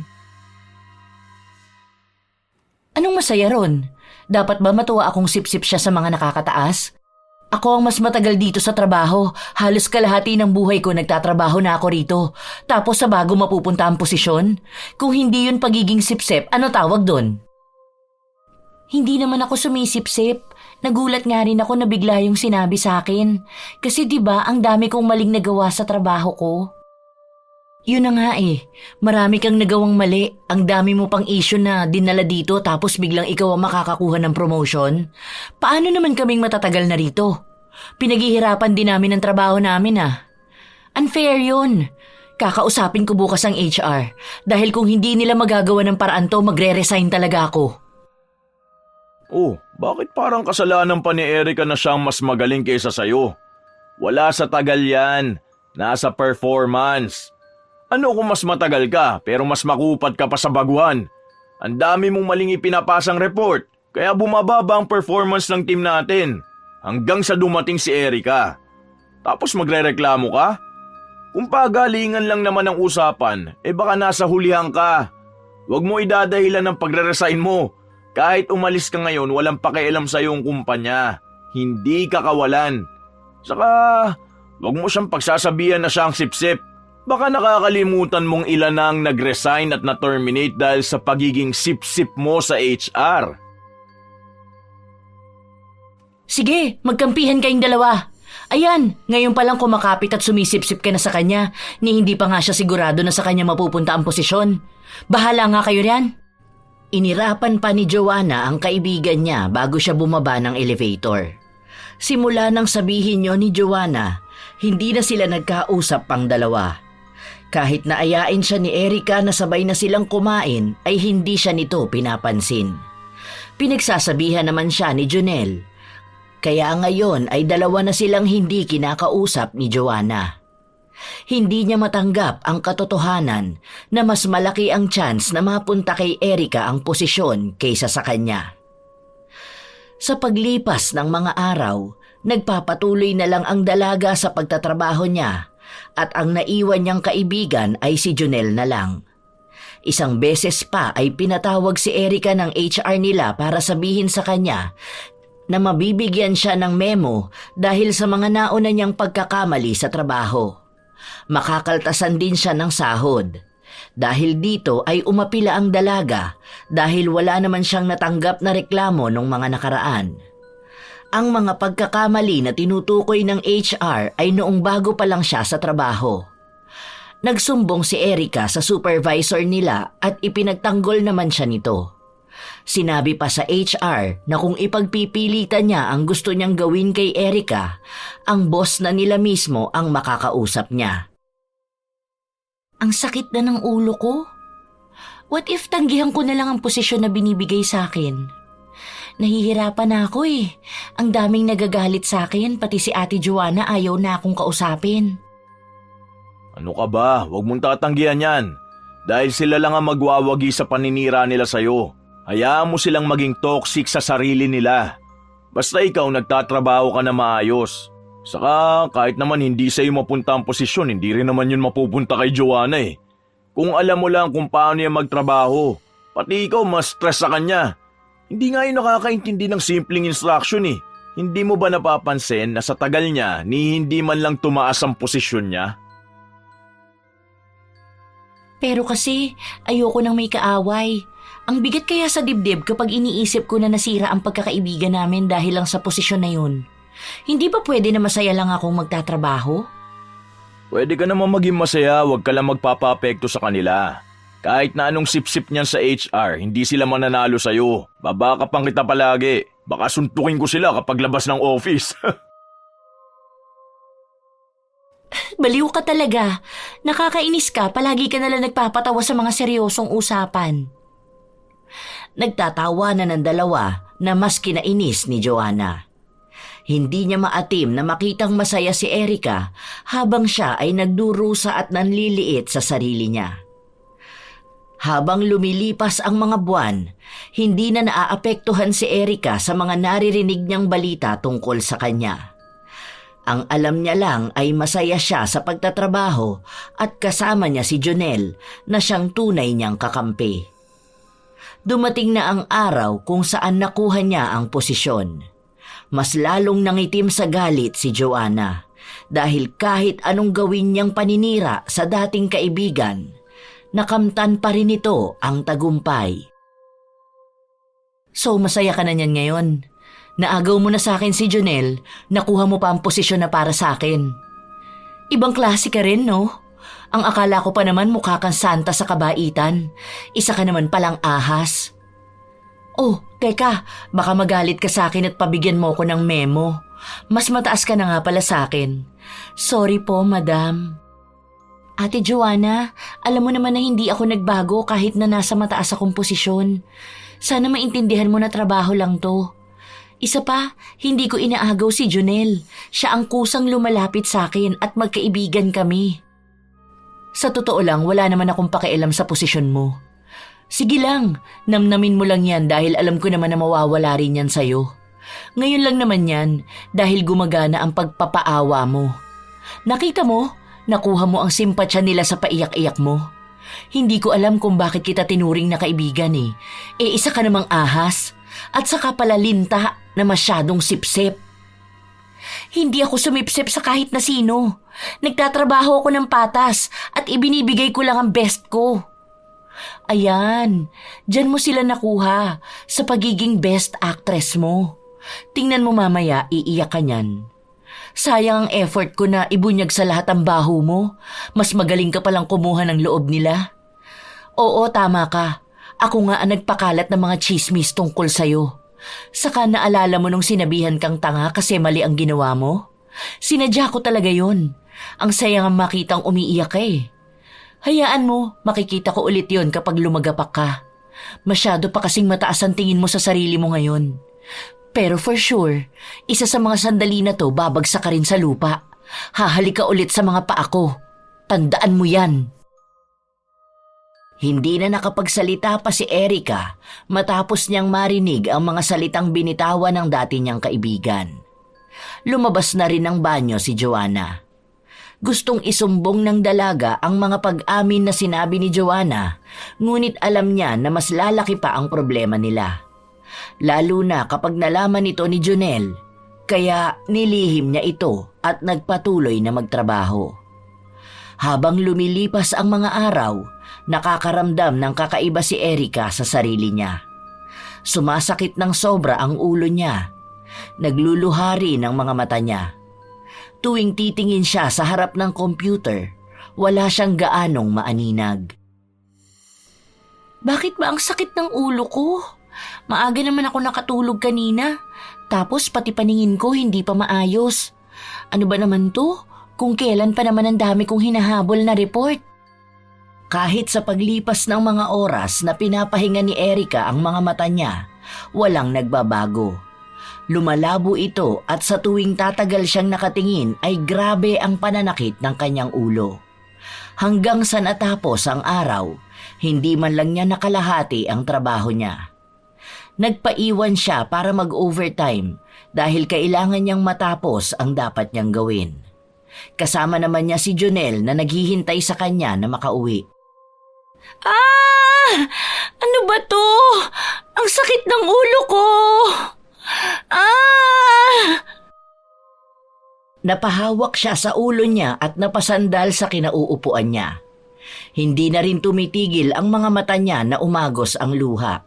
Anong masaya ron? Dapat ba matuwa akong sip-sip siya sa mga nakakataas? Ako ang mas matagal dito sa trabaho. Halos kalahati ng buhay ko nagtatrabaho na ako rito. Tapos sa bago mapupunta ang posisyon? Kung hindi yun pagiging sip-sip, ano tawag doon? Hindi naman ako sumisip-sip. Nagulat nga rin ako na bigla yung sinabi sa akin. Kasi 'di ba ang dami kong maling nagawa sa trabaho ko? Yun na nga eh. Marami kang nagawang mali. Ang dami mo pang issue na dinala dito tapos biglang ikaw ang makakakuha ng promotion. Paano naman kaming matatagal na rito? Pinaghihirapan din namin ang trabaho namin ah. Unfair yun. Kakausapin ko bukas ang HR. Dahil kung hindi nila magagawa ng paraan to, magre-resign talaga ako. Oh, bakit parang kasalanan pa ni Erica na siyang mas magaling kaysa sayo? Wala sa tagal yan. Nasa performance. Ano kung mas matagal ka pero mas makupad ka pa sa baguhan? Ang dami mong maling ipinapasang report kaya bumababa ang performance ng team natin hanggang sa dumating si Erica. Tapos magrereklamo ka? Kung pagalingan lang naman ang usapan, baka nasa hulihan ka. Huwag mo idadahilan ng pagre-resign mo. Kahit umalis ka ngayon, walang pakialam sa iyong kumpanya. Hindi ka kawalan. Saka, huwag mo siyang pagsasabihan na siyang sip-sip. Baka nakakalimutan mong ilan ang nag-resign at na-terminate dahil sa pagiging sip-sip mo sa HR. Sige, magkampihan kayong dalawa. Ayan, ngayon palang kumakapit at sumisip-sip ka na sa kanya, ni hindi pa nga siya sigurado na sa kanya mapupunta ang posisyon. Bahala nga kayo riyan. Inirapan pa ni Joanna ang kaibigan niya bago siya bumaba ng elevator. Simula nang sabihin niyo ni Joanna, hindi na sila nagkausap pang dalawa. Kahit naayain siya ni Erica na sabay na silang kumain, ay hindi siya nito pinapansin. Pinagsasabihan naman siya ni Jonel. Kaya ngayon ay dalawa na silang hindi kinakausap ni Joanna. Hindi niya matanggap ang katotohanan na mas malaki ang chance na mapunta kay Erica ang posisyon kaysa sa kanya. Sa paglipas ng mga araw, nagpapatuloy na lang ang dalaga sa pagtatrabaho niya at ang naiwan niyang kaibigan ay si Jonel na lang. Isang beses pa ay pinatawag si Erica ng HR nila para sabihin sa kanya na mabibigyan siya ng memo dahil sa mga nauna niyang pagkakamali sa trabaho. Makakaltasan din siya ng sahod. Dahil dito ay umapila ang dalaga dahil wala naman siyang natanggap na reklamo nung mga nakaraan. Ang mga pagkakamali na tinutukoy ng HR ay noong bago pa lang siya sa trabaho. Nagsumbong si Erica sa supervisor nila at ipinagtanggol naman siya nito. Sinabi pa sa HR na kung ipagpipilitan niya ang gusto niyang gawin kay Erica, ang boss na nila mismo ang makakausap niya. Ang sakit na ng ulo ko. What if tanggihan ko na lang ang posisyon na binibigay sa akin? Nahihirapan na ako eh. Ang daming nagagalit sa akin, pati si Ate Joanna ayaw na akong kausapin. Ano ka ba? Huwag mong tatanggihan yan. Dahil sila lang ang magwawagi sa paninira nila sa'yo. Hayaan mo silang maging toxic sa sarili nila. Basta ikaw nagtatrabaho ka na maayos. Saka kahit naman hindi sa'yo mapunta ang posisyon, hindi rin naman yun mapupunta kay Joanna eh. Kung alam mo lang kung paano niya magtrabaho, pati ikaw mas stress sa kanya. Hindi nga yun nakakaintindi ng simpleng instruction eh. Hindi mo ba napapansin na sa tagal niya ni hindi man lang tumaas ang posisyon niya? Pero kasi ayoko nang may kaaway. Ang bigat kaya sa dibdib kapag iniisip ko na nasira ang pagkakaibigan namin dahil lang sa posisyon na yun. Hindi ba pwede na masaya lang akong magtatrabaho? Pwede ka naman maging masaya, huwag ka lang magpapapekto sa kanila. Kahit na anong sip-sip niyan sa HR, hindi sila mananalo sa'yo. Babaka pang kita palagi. Baka suntukin ko sila kapag labas ng office. Baliw ka talaga. Nakakainis ka, palagi ka nalang nagpapatawa sa mga seryosong usapan. Nagtatawa na ng dalawa na mas kinainis ni Joanna. Hindi niya maatim na makitang masaya si Erica habang siya ay nagdurusa at nanliliit sa sarili niya. Habang lumilipas ang mga buwan, hindi na naaapektuhan si Erica sa mga naririnig niyang balita tungkol sa kanya. Ang alam niya lang ay masaya siya sa pagtatrabaho at kasama niya si Jonel na siyang tunay niyang kakampi. Dumating na ang araw kung saan nakuha niya ang posisyon. Mas lalong nangitim sa galit si Joanna dahil kahit anong gawin niyang paninira sa dating kaibigan, nakamtan pa rin ito ang tagumpay. So masaya ka na niyan ngayon. Naagaw mo na sa akin si Jonel, nakuha mo pa ang posisyon na para sa akin. Ibang klase ka rin, no? Ang akala ko pa naman mukha kang santa sa kabaitan. Isa ka naman palang ahas. Oh, teka, baka magalit ka sa akin at pabigyan mo ko ng memo. Mas mataas ka na nga pala sa akin. Sorry po, madam. Ate Joanna, alam mo naman na hindi ako nagbago kahit na nasa mataas akong posisyon. Sana maintindihan mo na trabaho lang to. Isa pa, hindi ko inaagaw si Jonel. Siya ang kusang lumalapit sa akin at magkaibigan kami. Sa totoo lang, wala naman akong pakialam sa posisyon mo. Sige lang, namnamin mo lang yan dahil alam ko naman na mawawala rin yan sa'yo. Ngayon lang naman yan dahil gumagana ang pagpapaawa mo. Nakita mo, nakuha mo ang simpatsya nila sa paiyak-iyak mo. Hindi ko alam kung bakit kita tinuring na kaibigan eh. Isa ka namang ahas at saka pala linta na masyadong sipsip. Hindi ako sumipsip sa kahit na sino. Nagtatrabaho ako ng patas at ibinibigay ko lang ang best ko. Ayan, dyan mo sila nakuha sa pagiging best actress mo. Tingnan mo mamaya, iiyak ka niyan. Sayang ang effort ko na ibunyag sa lahat ang baho mo. Mas magaling ka palang kumuha ng loob nila. Oo, tama ka. Ako nga ang nagpakalat ng mga chismis tungkol sa'yo. Saka naalala mo nung sinabihan kang tanga kasi mali ang ginawa mo? Sinadya ko talaga yon. Ang saya nga makitang umiiyak ka eh. Hayaan mo, makikita ko ulit yon kapag lumagapak ka. Masyado pa kasing mataas ang tingin mo sa sarili mo ngayon. Pero for sure, isa sa mga sandali na to babagsak ka rin sa lupa. Hahalik ka ulit sa mga paa ko. Tandaan mo yan. Hindi na nakapagsalita pa si Erica matapos niyang marinig ang mga salitang binitawan ng dati niyang kaibigan. Lumabas na rin ng banyo si Joanna. Gustong isumbong ng dalaga ang mga pag-amin na sinabi ni Joanna, ngunit alam niya na mas lalaki pa ang problema nila. Lalo na kapag nalaman ito ni Jonel, kaya nilihim niya ito at nagpatuloy na magtrabaho. Habang lumilipas ang mga araw, nakakaramdam ng kakaiba si Erica sa sarili niya. Sumasakit ng sobra ang ulo niya. Nagluluhari ng mga mata niya. Tuwing titingin siya sa harap ng computer, wala siyang gaanong maaninag. Bakit ba ang sakit ng ulo ko? Maaga naman ako nakatulog kanina. Tapos pati paningin ko hindi pa maayos. Ano ba naman to? Kung kailan pa naman ang dami kong hinahabol na report. Kahit sa paglipas ng mga oras na pinapahinga ni Erica ang mga mata niya, walang nagbabago. Lumalabo ito at sa tuwing tatagal siyang nakatingin ay grabe ang pananakit ng kanyang ulo. Hanggang sa natapos ang araw, hindi man lang niya nakalahati ang trabaho niya. Nagpaiwan siya para mag-overtime dahil kailangan niyang matapos ang dapat niyang gawin. Kasama naman niya si Jonel na naghihintay sa kanya na makauwi. Ah! Ano ba to? Ang sakit ng ulo ko! Ah! Napahawak siya sa ulo niya at napasandal sa kinauupuan niya. Hindi na rin tumitigil ang mga mata niya na umagos ang luha.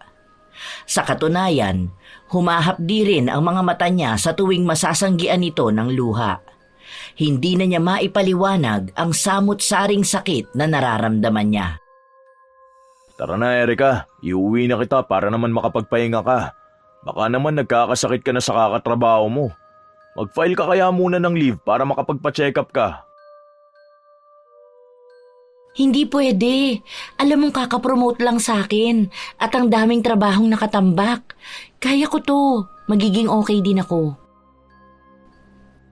Sa katunayan, humahapdi rin ang mga mata niya sa tuwing masasanggian ito ng luha. Hindi na niya maipaliwanag ang samut-saring sakit na nararamdaman niya. Tara na, Erica. Iuwi na kita para naman makapagpahinga ka. Baka naman nagkakasakit ka na sa kakatrabaho mo. Mag-file ka kaya muna ng leave para makapagpa-check up ka. Hindi pwede. Alam mong kakapromote lang sa akin at ang daming trabahong nakatambak. Kaya ko to. Magiging okay din ako.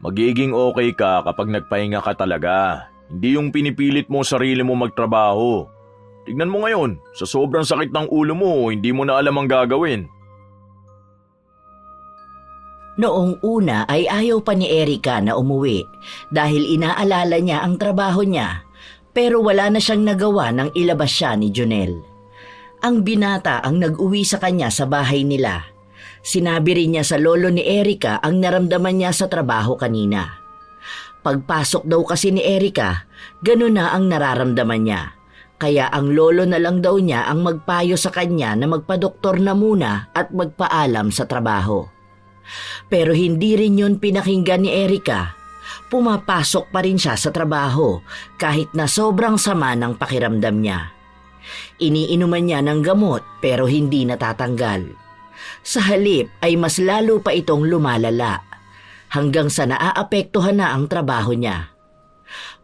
Magiging okay ka kapag nagpahinga ka talaga. Hindi yung pinipilit mo sarili mo magtrabaho. Tignan mo ngayon, sa sobrang sakit ng ulo mo, hindi mo na alam ang gagawin. Noong una ay ayaw pa ni Erica na umuwi dahil inaalala niya ang trabaho niya, pero wala na siyang nagawa nang ilabas siya ni Jonel. Ang binata ang nag-uwi sa kanya sa bahay nila. Sinabi rin niya sa lolo ni Erica ang naramdaman niya sa trabaho kanina. Pagpasok daw kasi ni Erica, ganun na ang nararamdaman niya. Kaya ang lolo na lang daw niya ang magpayo sa kanya na magpadoktor na muna at magpaalam sa trabaho. Pero hindi rin yun pinakinggan ni Erica. Pumapasok pa rin siya sa trabaho kahit na sobrang sama ng pakiramdam niya. Iniinuman niya ng gamot pero hindi natatanggal. Sa halip ay mas lalo pa itong lumalala hanggang sa naaapektuhan na ang trabaho niya.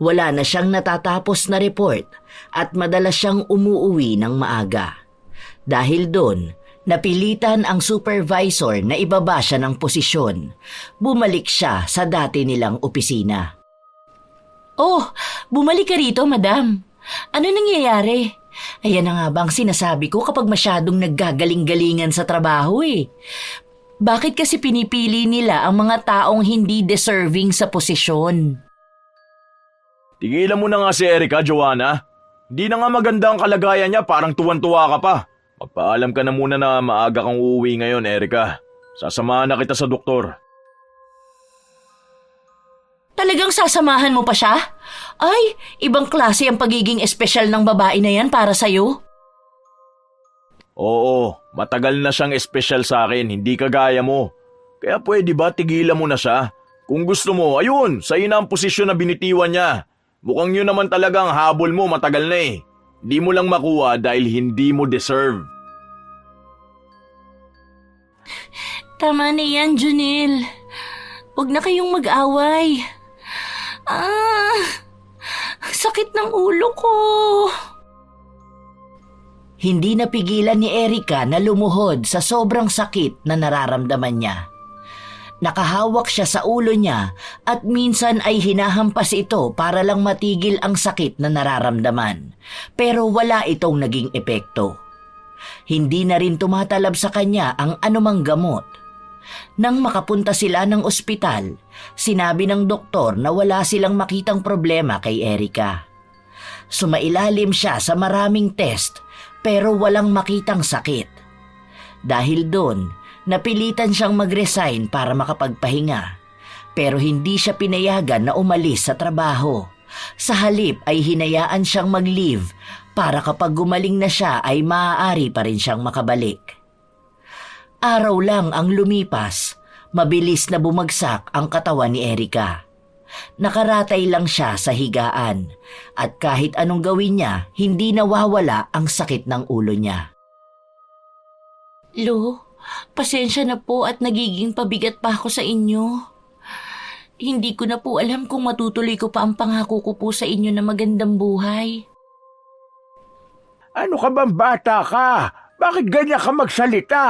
Wala na siyang natatapos na report at madalas siyang umuuwi ng maaga. Dahil doon, napilitan ang supervisor na ibaba siya ng posisyon. Bumalik siya sa dati nilang opisina. Oh, bumalik ka rito, madam. Ano nangyayari? Ayan na nga bang sinasabi ko kapag masyadong naggagaling-galingan sa trabaho eh. Bakit kasi pinipili nila ang mga taong hindi deserving sa posisyon? Tigilan mo na nga si Erica, Joanna. Hindi na nga maganda ang kalagayan niya, parang tuwan-tuwa ka pa. Magpaalam ka na muna na maaga kang uuwi ngayon, Erica. Sasamahan na kita sa doktor. Talagang sasamahan mo pa siya? Ay, ibang klase ang pagiging espesyal ng babae na yan para sa'yo. Oo, matagal na siyang espesyal sa akin, hindi kagaya mo. Kaya pwede ba tigilan mo na siya? Kung gusto mo, ayun, sa'yo na ang posisyon na binitiwan niya. Mukhang yun naman talaga ang habol mo, matagal na eh. Di mo lang makuha dahil hindi mo deserve. Tama na yan, Junel. Huwag na kayong mag-away. Sakit ng ulo ko. Hindi napigilan ni Erika na lumuhod sa sobrang sakit na nararamdaman niya. Nakahawak siya sa ulo niya at minsan ay hinahampas ito para lang matigil ang sakit na nararamdaman. Pero wala itong naging epekto. Hindi na rin tumatalab sa kanya ang anumang gamot. Nang makapunta sila ng ospital, sinabi ng doktor na wala silang makitang problema kay Erika. Sumailalim siya sa maraming test pero walang makitang sakit. Dahil doon, napilitan siyang mag-resign para makapagpahinga. Pero hindi siya pinayagan na umalis sa trabaho. Sa halip ay hinayaan siyang mag-leave para kapag gumaling na siya ay maaari pa rin siyang makabalik. Araw lang ang lumipas, mabilis na bumagsak ang katawan ni Erika. Nakaratay lang siya sa higaan at kahit anong gawin niya, hindi nawawala ang sakit ng ulo niya. Lo, pasensya na po at nagiging pabigat pa ako sa inyo. Hindi ko na po alam kung matutuloy ko pa ang pangako ko po sa inyo na magandang buhay. Ano ka bang bata ka? Bakit ganyan ka magsalita?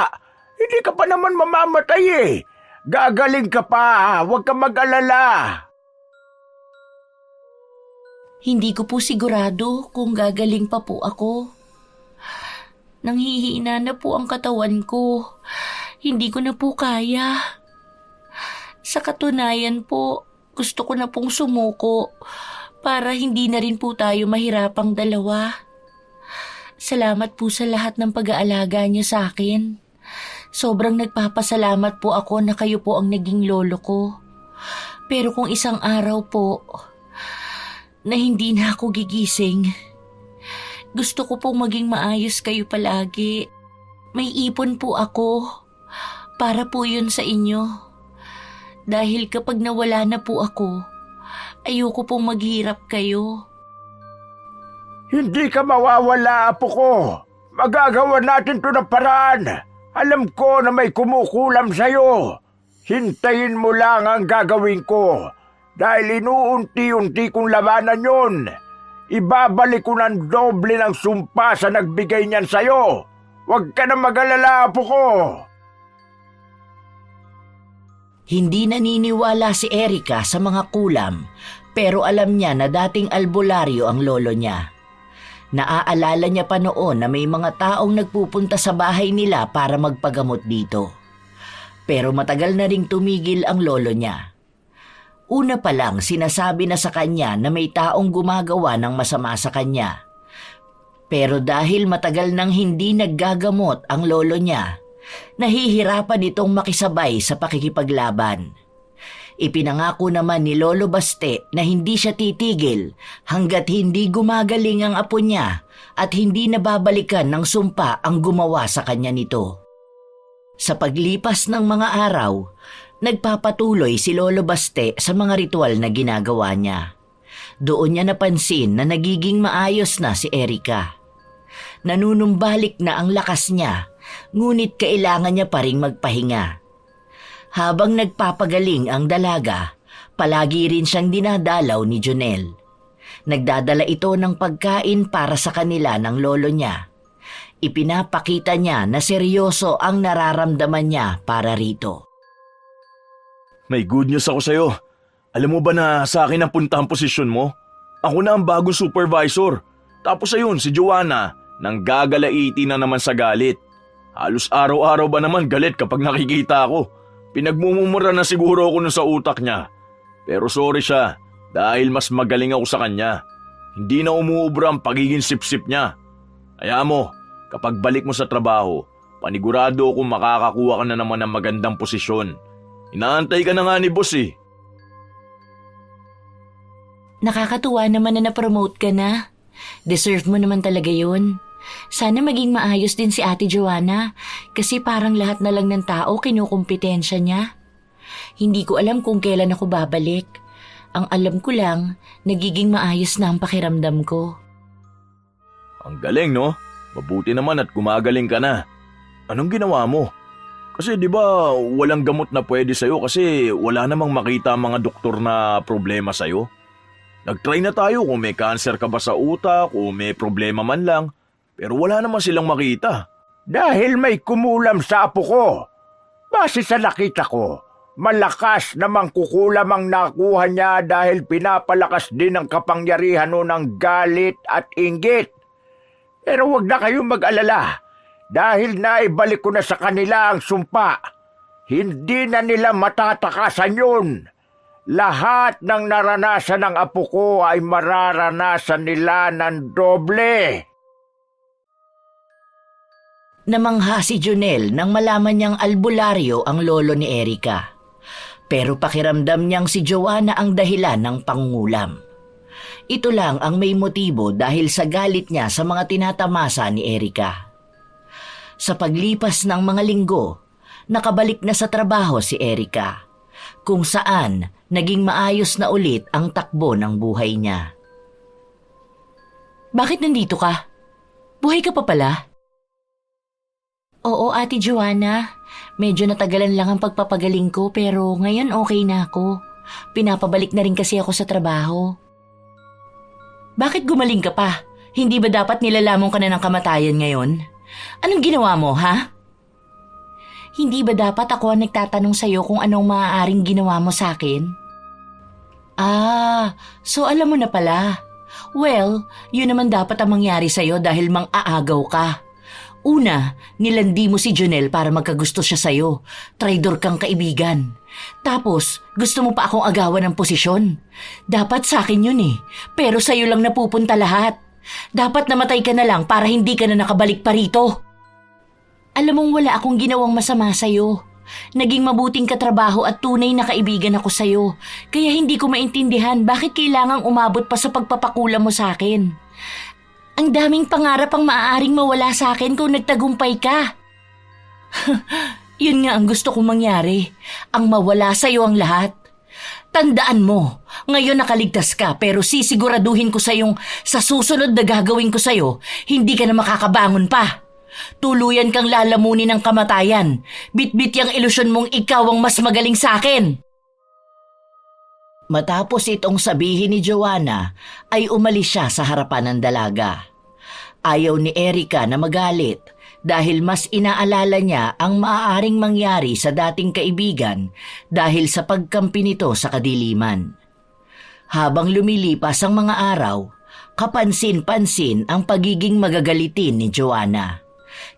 Hindi ka pa naman mamamatay eh. Gagaling ka pa, huwag ka mag-alala. Hindi ko po sigurado kung gagaling pa po ako. Nanghihina na po ang katawan ko. Hindi ko na po kaya. Sa katunayan po, gusto ko na pong sumuko para hindi na rin po tayo mahirapang dalawa. Salamat po sa lahat ng pag-aalaga niyo sa akin. Sobrang nagpapasalamat po ako na kayo po ang naging lolo ko. Pero kung isang araw po na hindi na ako gigising, gusto ko pong maging maayos kayo palagi. May ipon po ako para po yun sa inyo. Dahil kapag nawala na po ako, ayoko pong maghirap kayo. Hindi ka mawawala, apo ko. Magagawa natin to ng paraan. Alam ko na may kumukulam sa'yo. Hintayin mo lang ang gagawin ko. Dahil inuunti-unti kong labanan yun. Ibabalik ko ng doble ng sumpa sa nagbigay niyan sa'yo. Huwag ka na mag-alala, apo ko. Hindi naniniwala si Erika sa mga kulam pero alam niya na dating albularyo ang lolo niya. Naaalala niya pa noon na may mga taong nagpupunta sa bahay nila para magpagamot dito. Pero matagal na ring tumigil ang lolo niya. Una pa lang sinasabi na sa kanya na may taong gumagawa ng masama sa kanya. Pero dahil matagal nang hindi naggagamot ang lolo niya, nahihirapan itong makisabay sa pakikipaglaban. Ipinangako naman ni Lolo Baste na hindi siya titigil hanggat hindi gumagaling ang apo niya at hindi nababalikan ng sumpa ang gumawa sa kanya nito. Sa paglipas ng mga araw, nagpapatuloy si Lolo Baste sa mga ritual na ginagawa niya. Doon niya napansin na nagiging maayos na si Erika. Nanunumbalik na ang lakas niya, ngunit kailangan niya pa ring magpahinga. Habang nagpapagaling ang dalaga, palagi rin siyang dinadalaw ni Junel. Nagdadala ito ng pagkain para sa kanila ng lolo niya. Ipinapakita niya na seryoso ang nararamdaman niya para rito. May good news ako sa'yo. Alam mo ba na sa akin ang punta ang posisyon mo? Ako na ang bagong supervisor. Tapos ayun, si Joanna, nang gagalaiti na naman sa galit. Halos araw-araw ba naman galit kapag nakikita ako? Pinagmumura na siguro ako nun sa utak niya. Pero sorry siya dahil mas magaling ako sa kanya. Hindi na umuubra ang pagiging sip-sip niya. Kaya mo, kapag balik mo sa trabaho, panigurado akong makakakuha ka na naman ng magandang posisyon. Inaantay ka na nga ni boss eh. Nakakatuwa naman na na-promote ka na. Deserve mo naman talaga yun. Sana maging maayos din si Ate Joanna kasi parang lahat na lang ng tao kinukumpetensya niya. Hindi ko alam kung kailan ako babalik. Ang alam ko lang, nagiging maayos na ang pakiramdam ko. Ang galing, no? Mabuti naman at gumagaling ka na. Anong ginawa mo? Kasi di ba walang gamot na pwede sa'yo kasi wala namang makita ang mga doktor na problema sa'yo? Nag-try na tayo kung may cancer ka ba sa utak o may problema man lang, pero wala naman silang makita. Dahil may kumulam sa apo ko. Base sa nakita ko, malakas namang kukulam ang nakuha niya dahil pinapalakas din ang kapangyarihan ng galit at inggit. Pero wag na kayong mag-alala dahil naibalik ko na sa kanila ang sumpa. Hindi na nila matatakasan yun. Lahat ng naranasan ng apo ko ay mararanasan nila ng doble. Namangha si Junel nang malaman niyang albularyo ang lolo ni Erika. Pero pakiramdam niyang si Joanna ang dahilan ng pangungulam. Ito lang ang may motibo dahil sa galit niya sa mga tinatamasa ni Erika. Sa paglipas ng mga linggo, nakabalik na sa trabaho si Erika, kung saan naging maayos na ulit ang takbo ng buhay niya. Bakit nandito ka? Buhay ka pa pala? Oo, Ate Joanna. Medyo natagalan lang ang pagpapagaling ko pero ngayon okay na ako. Pinapabalik na rin kasi ako sa trabaho. Bakit gumaling ka pa? Hindi ba dapat nilalamon ka na ng kamatayan ngayon? Anong ginawa mo, ha? Hindi ba dapat ako ang nagtatanong sa'yo kung anong maaaring ginawa mo sa akin? So alam mo na pala. Well, yun naman dapat ang mangyari sa'yo dahil mang-aagaw ka. Una, nilandi mo si Junel para magkagusto siya sa'yo. Traidor kang kaibigan. Tapos, gusto mo pa akong agawan ng posisyon. Dapat sa akin yun eh. Pero sa'yo lang napupunta lahat. Dapat namatay ka na lang para hindi ka na nakabalik pa rito. Alam mong wala akong ginawang masama sa'yo. Naging mabuting katrabaho at tunay na kaibigan ako sa'yo. Kaya hindi ko maintindihan bakit kailangang umabot pa sa pagpapakula mo sa akin. Ang daming pangarap ang maaaring mawala sa akin kung nagtagumpay ka. Yun nga ang gusto kong mangyari. Ang mawala sa'yo ang lahat. Tandaan mo, ngayon nakaligtas ka pero sisiguraduhin ko sa'yong sa susunod na gagawin ko sa'yo, hindi ka na makakabangon pa. Tuluyan kang lalamunin ng kamatayan. Bitbit yung ilusyon mong ikaw ang mas magaling sa akin. Matapos itong sabihin ni Joanna, ay umalis siya sa harapan ng dalaga. Ayaw ni Erika na magalit dahil mas inaalala niya ang maaaring mangyari sa dating kaibigan dahil sa pagkampi nito sa kadiliman. Habang lumilipas ang mga araw, kapansin-pansin ang pagiging magagalitin ni Joanna.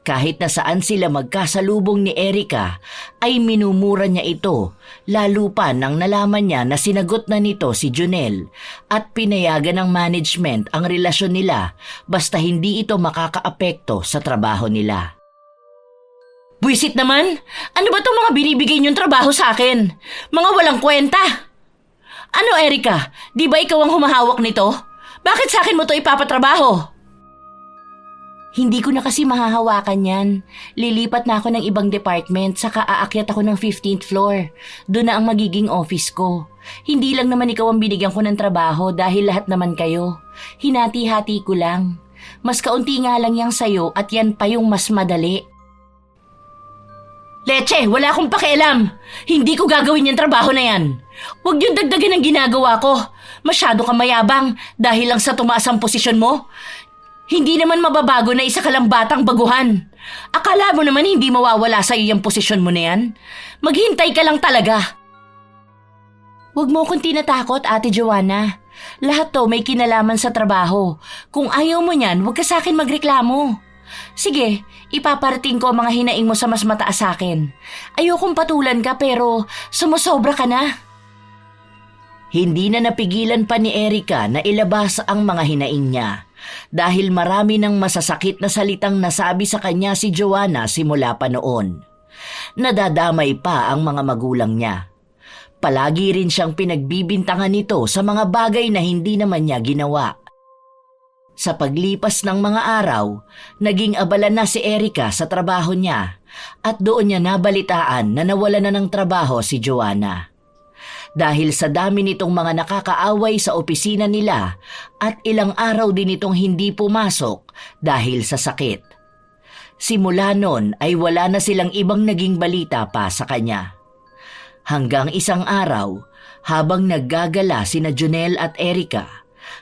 Kahit na saan sila magkasalubong ni Erika, ay minumura niya ito, lalo pa nang nalaman niya na sinagot na nito si Junel at pinayagan ng management ang relasyon nila basta hindi ito makakaapekto sa trabaho nila. Buisit naman! Ano ba itong mga binibigay niyong trabaho sa akin? Mga walang kwenta! Ano, Erika? Di ba ikaw ang humahawak nito? Bakit sa akin mo ito ipapatrabaho? Hindi ko na kasi mahahawakan yan. Lilipat na ako ng ibang department saka aakyat ako ng 15th floor. Doon na ang magiging office ko. Hindi lang naman ikaw ang binigyan ko ng trabaho dahil lahat naman kayo. Hinati-hati ko lang. Mas kaunti nga lang yang sayo at yan pa yung mas madali. Leche, wala akong pakialam. Hindi ko gagawin yung trabaho na yan. Huwag yung dagdagan ang ginagawa ko. Masyado kang mayabang dahil lang sa tumaas ang posisyon mo. Hindi naman mababago na isa ka lang batang baguhan. Akala mo naman hindi mawawala sa iyo yung posisyon mo na yan? Maghintay ka lang talaga. Huwag mo akong tinatakot, Ate Joanna. Lahat to may kinalaman sa trabaho. Kung ayaw mo niyan, huwag ka sa akin magreklamo. Sige, ipaparating ko ang mga hinaing mo sa mas mataas sa akin. Ayokong patulan ka pero sumusobra ka na. Hindi na napigilan pa ni Erika na ilabas ang mga hinaing niya dahil marami ng masasakit na salitang nasabi sa kanya si Joanna simula pa noon. Nadadamay pa ang mga magulang niya. Palagi rin siyang pinagbibintangan nito sa mga bagay na hindi naman niya ginawa. Sa paglipas ng mga araw, naging abala na si Erica sa trabaho niya at doon niya nabalitaan na nawala na ng trabaho si Joanna. Dahil sa dami nitong mga nakakaaway sa opisina nila at ilang araw din itong hindi pumasok dahil sa sakit. Simula noon ay wala na silang ibang naging balita pa sa kanya. Hanggang isang araw, habang naggagala sina Junel at Erica,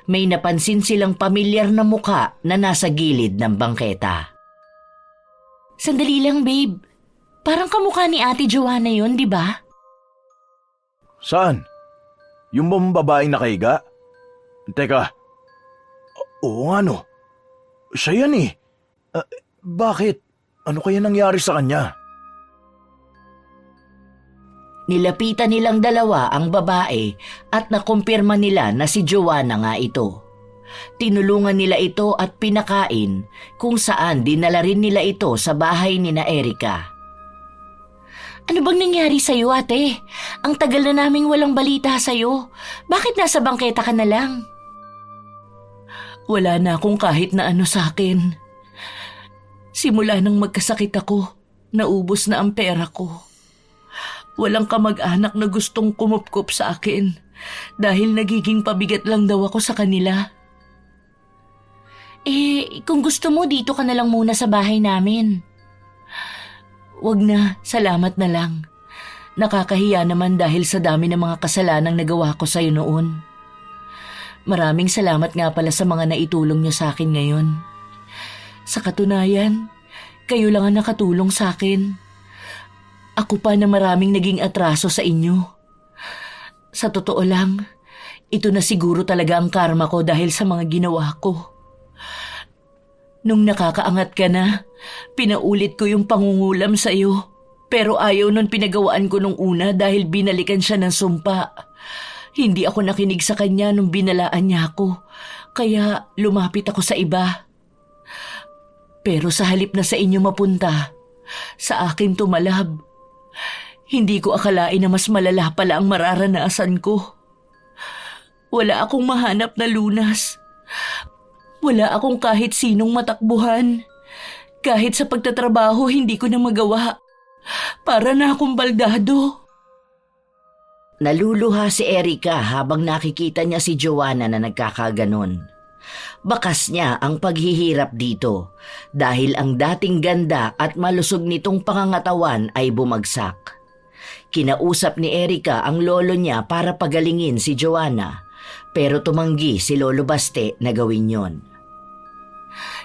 may napansin silang pamilyar na muka na nasa gilid ng bangketa. Sandali lang, babe. Parang kamukha ni Ate Joanna yun, di ba? Saan? Yung bang babaeng nakahiga? Teka. Oo nga no. Siya yan eh. Bakit? Ano kaya nangyari sa kanya? Nilapitan nilang dalawa ang babae at nakumpirma nila na si Joanna nga ito. Tinulungan nila ito at pinakain kung saan dinala rin nila ito sa bahay ni na Erica. Ano bang nangyari sa'yo, ate? Ang tagal na naming walang balita sa'yo. Bakit nasa bangketa ka na lang? Wala na akong kahit na ano sa akin. Simula nang magkasakit ako, naubos na ang pera ko. Walang kamag-anak na gustong kumupkup sa akin dahil nagiging pabigat lang daw ako sa kanila. Kung gusto mo, dito ka na lang muna sa bahay namin. Wag na, salamat na lang. Nakakahiya naman dahil sa dami ng mga kasalanang nagawa ko sa'yo noon. Maraming salamat nga pala sa mga naitulong niyo sa akin ngayon. Sa katunayan, kayo lang ang nakatulong sa akin. Ako pa na maraming naging atraso sa inyo. Sa totoo lang, ito na siguro talaga ang karma ko dahil sa mga ginawa ko. Nung nakakaangat ka na, pinaulit ko yung pangungulam sa iyo. Pero ayaw nun pinagawaan ko nung una dahil binalikan siya ng sumpa. Hindi ako nakinig sa kanya nung binalaan niya ako, kaya lumapit ako sa iba. Pero sa halip na sa inyo mapunta, sa akin tumalab. Hindi ko akalain na mas malala pala ang mararanasan ko. Wala akong mahanap na lunas. Wala akong kahit sinong matakbuhan. Kahit sa pagtatrabaho, hindi ko na magawa. Para na akong baldado. Naluluha si Erica habang nakikita niya si Joanna na nagkakaganon. Bakas niya ang paghihirap dito dahil ang dating ganda at malusog nitong pangangatawan ay bumagsak. Kinausap ni Erica ang lolo niya para pagalingin si Joanna, pero tumanggi si Lolo Baste na gawin yon.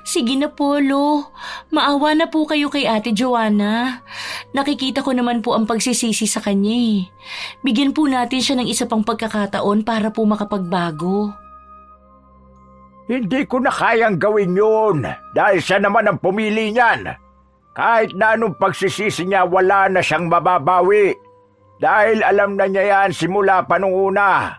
Sige na po, Lo. Maawa na po kayo kay Ate Joanna. Nakikita ko naman po ang pagsisisi sa kanya eh. Bigyan po natin siya ng isa pang pagkakataon para po makapagbago. Hindi ko na kayang gawin yun dahil siya naman ang pumili niyan. Kahit na anong pagsisisi niya, wala na siyang mababawi. Dahil alam na niya yan simula pa nung una.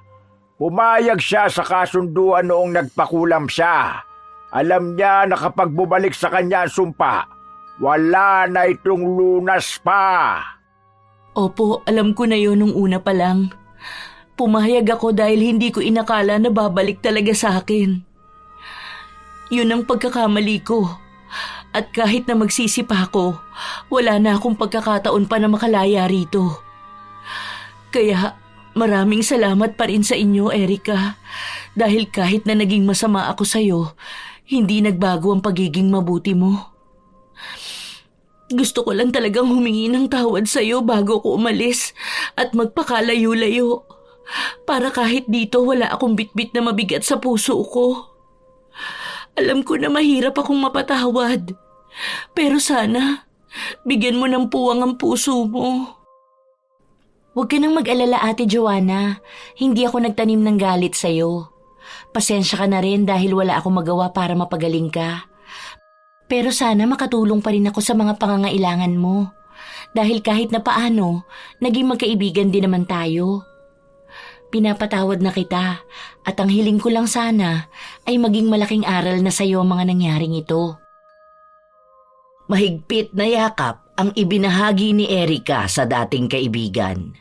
Pumayag siya sa kasunduan noong nagpakulam siya. Alam niya na kapag bumalik sa kanya ang sumpa, wala na itong lunas pa. Opo, alam ko na yun nung una pa lang. Pumayag ako dahil hindi ko inakala na babalik talaga sa akin. Yun ang pagkakamali ko. At kahit na magsisi pa ako, wala na akong pagkakataon pa na makalaya rito. Kaya maraming salamat pa rin sa inyo, Erica. Dahil kahit na naging masama ako sa'yo, hindi nagbago ang pagiging mabuti mo. Gusto ko lang talagang humingi ng tawad sa'yo bago ko umalis at magpakalayo-layo. Para kahit dito wala akong bitbit na mabigat sa puso ko. Alam ko na mahirap akong mapatawad. Pero sana, bigyan mo ng puwang ang puso mo. Huwag ka nang mag-alala, Ate Joanna. Hindi ako nagtanim ng galit sa'yo. Pasensya ka na rin dahil wala akong magawa para mapagaling ka. Pero sana makatulong pa rin ako sa mga pangangailangan mo. Dahil kahit na paano, naging magkaibigan din naman tayo. Pinapatawad na kita at ang hiling ko lang sana ay maging malaking aral na sa'yo ang mga nangyaring ito. Mahigpit na yakap ang ibinahagi ni Erica sa dating kaibigan.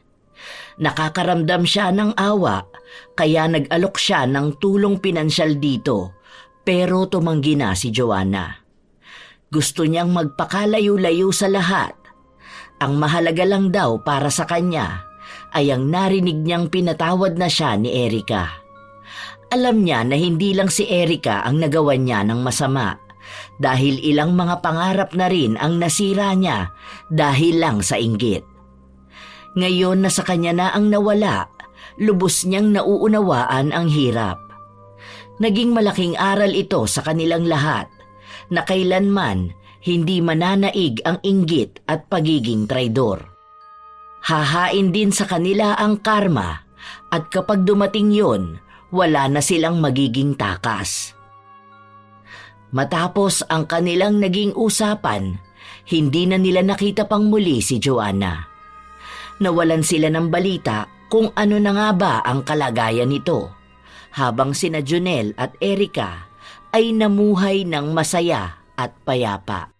Nakakaramdam siya ng awa, kaya nag-alok siya ng tulong pinansyal dito, pero tumanggi na si Joanna. Gusto niyang magpakalayo-layo sa lahat. Ang mahalaga lang daw para sa kanya ay ang narinig niyang pinatawad na siya ni Erica. Alam niya na hindi lang si Erica ang nagawa niya ng masama dahil ilang mga pangarap na rin ang nasira niya dahil lang sa inggit. Ngayon na sa kanya na ang nawala, lubos niyang nauunawaan ang hirap. Naging malaking aral ito sa kanilang lahat na kailanman hindi mananaig ang inggit at pagiging traidor. Hahain din sa kanila ang karma at kapag dumating yon, wala na silang magiging takas. Matapos ang kanilang naging usapan, hindi na nila nakita pang muli si Joanna. Nawalan sila ng balita kung ano na nga ba ang kalagayan nito, habang sina Jonel at Erica ay namuhay ng masaya at payapa.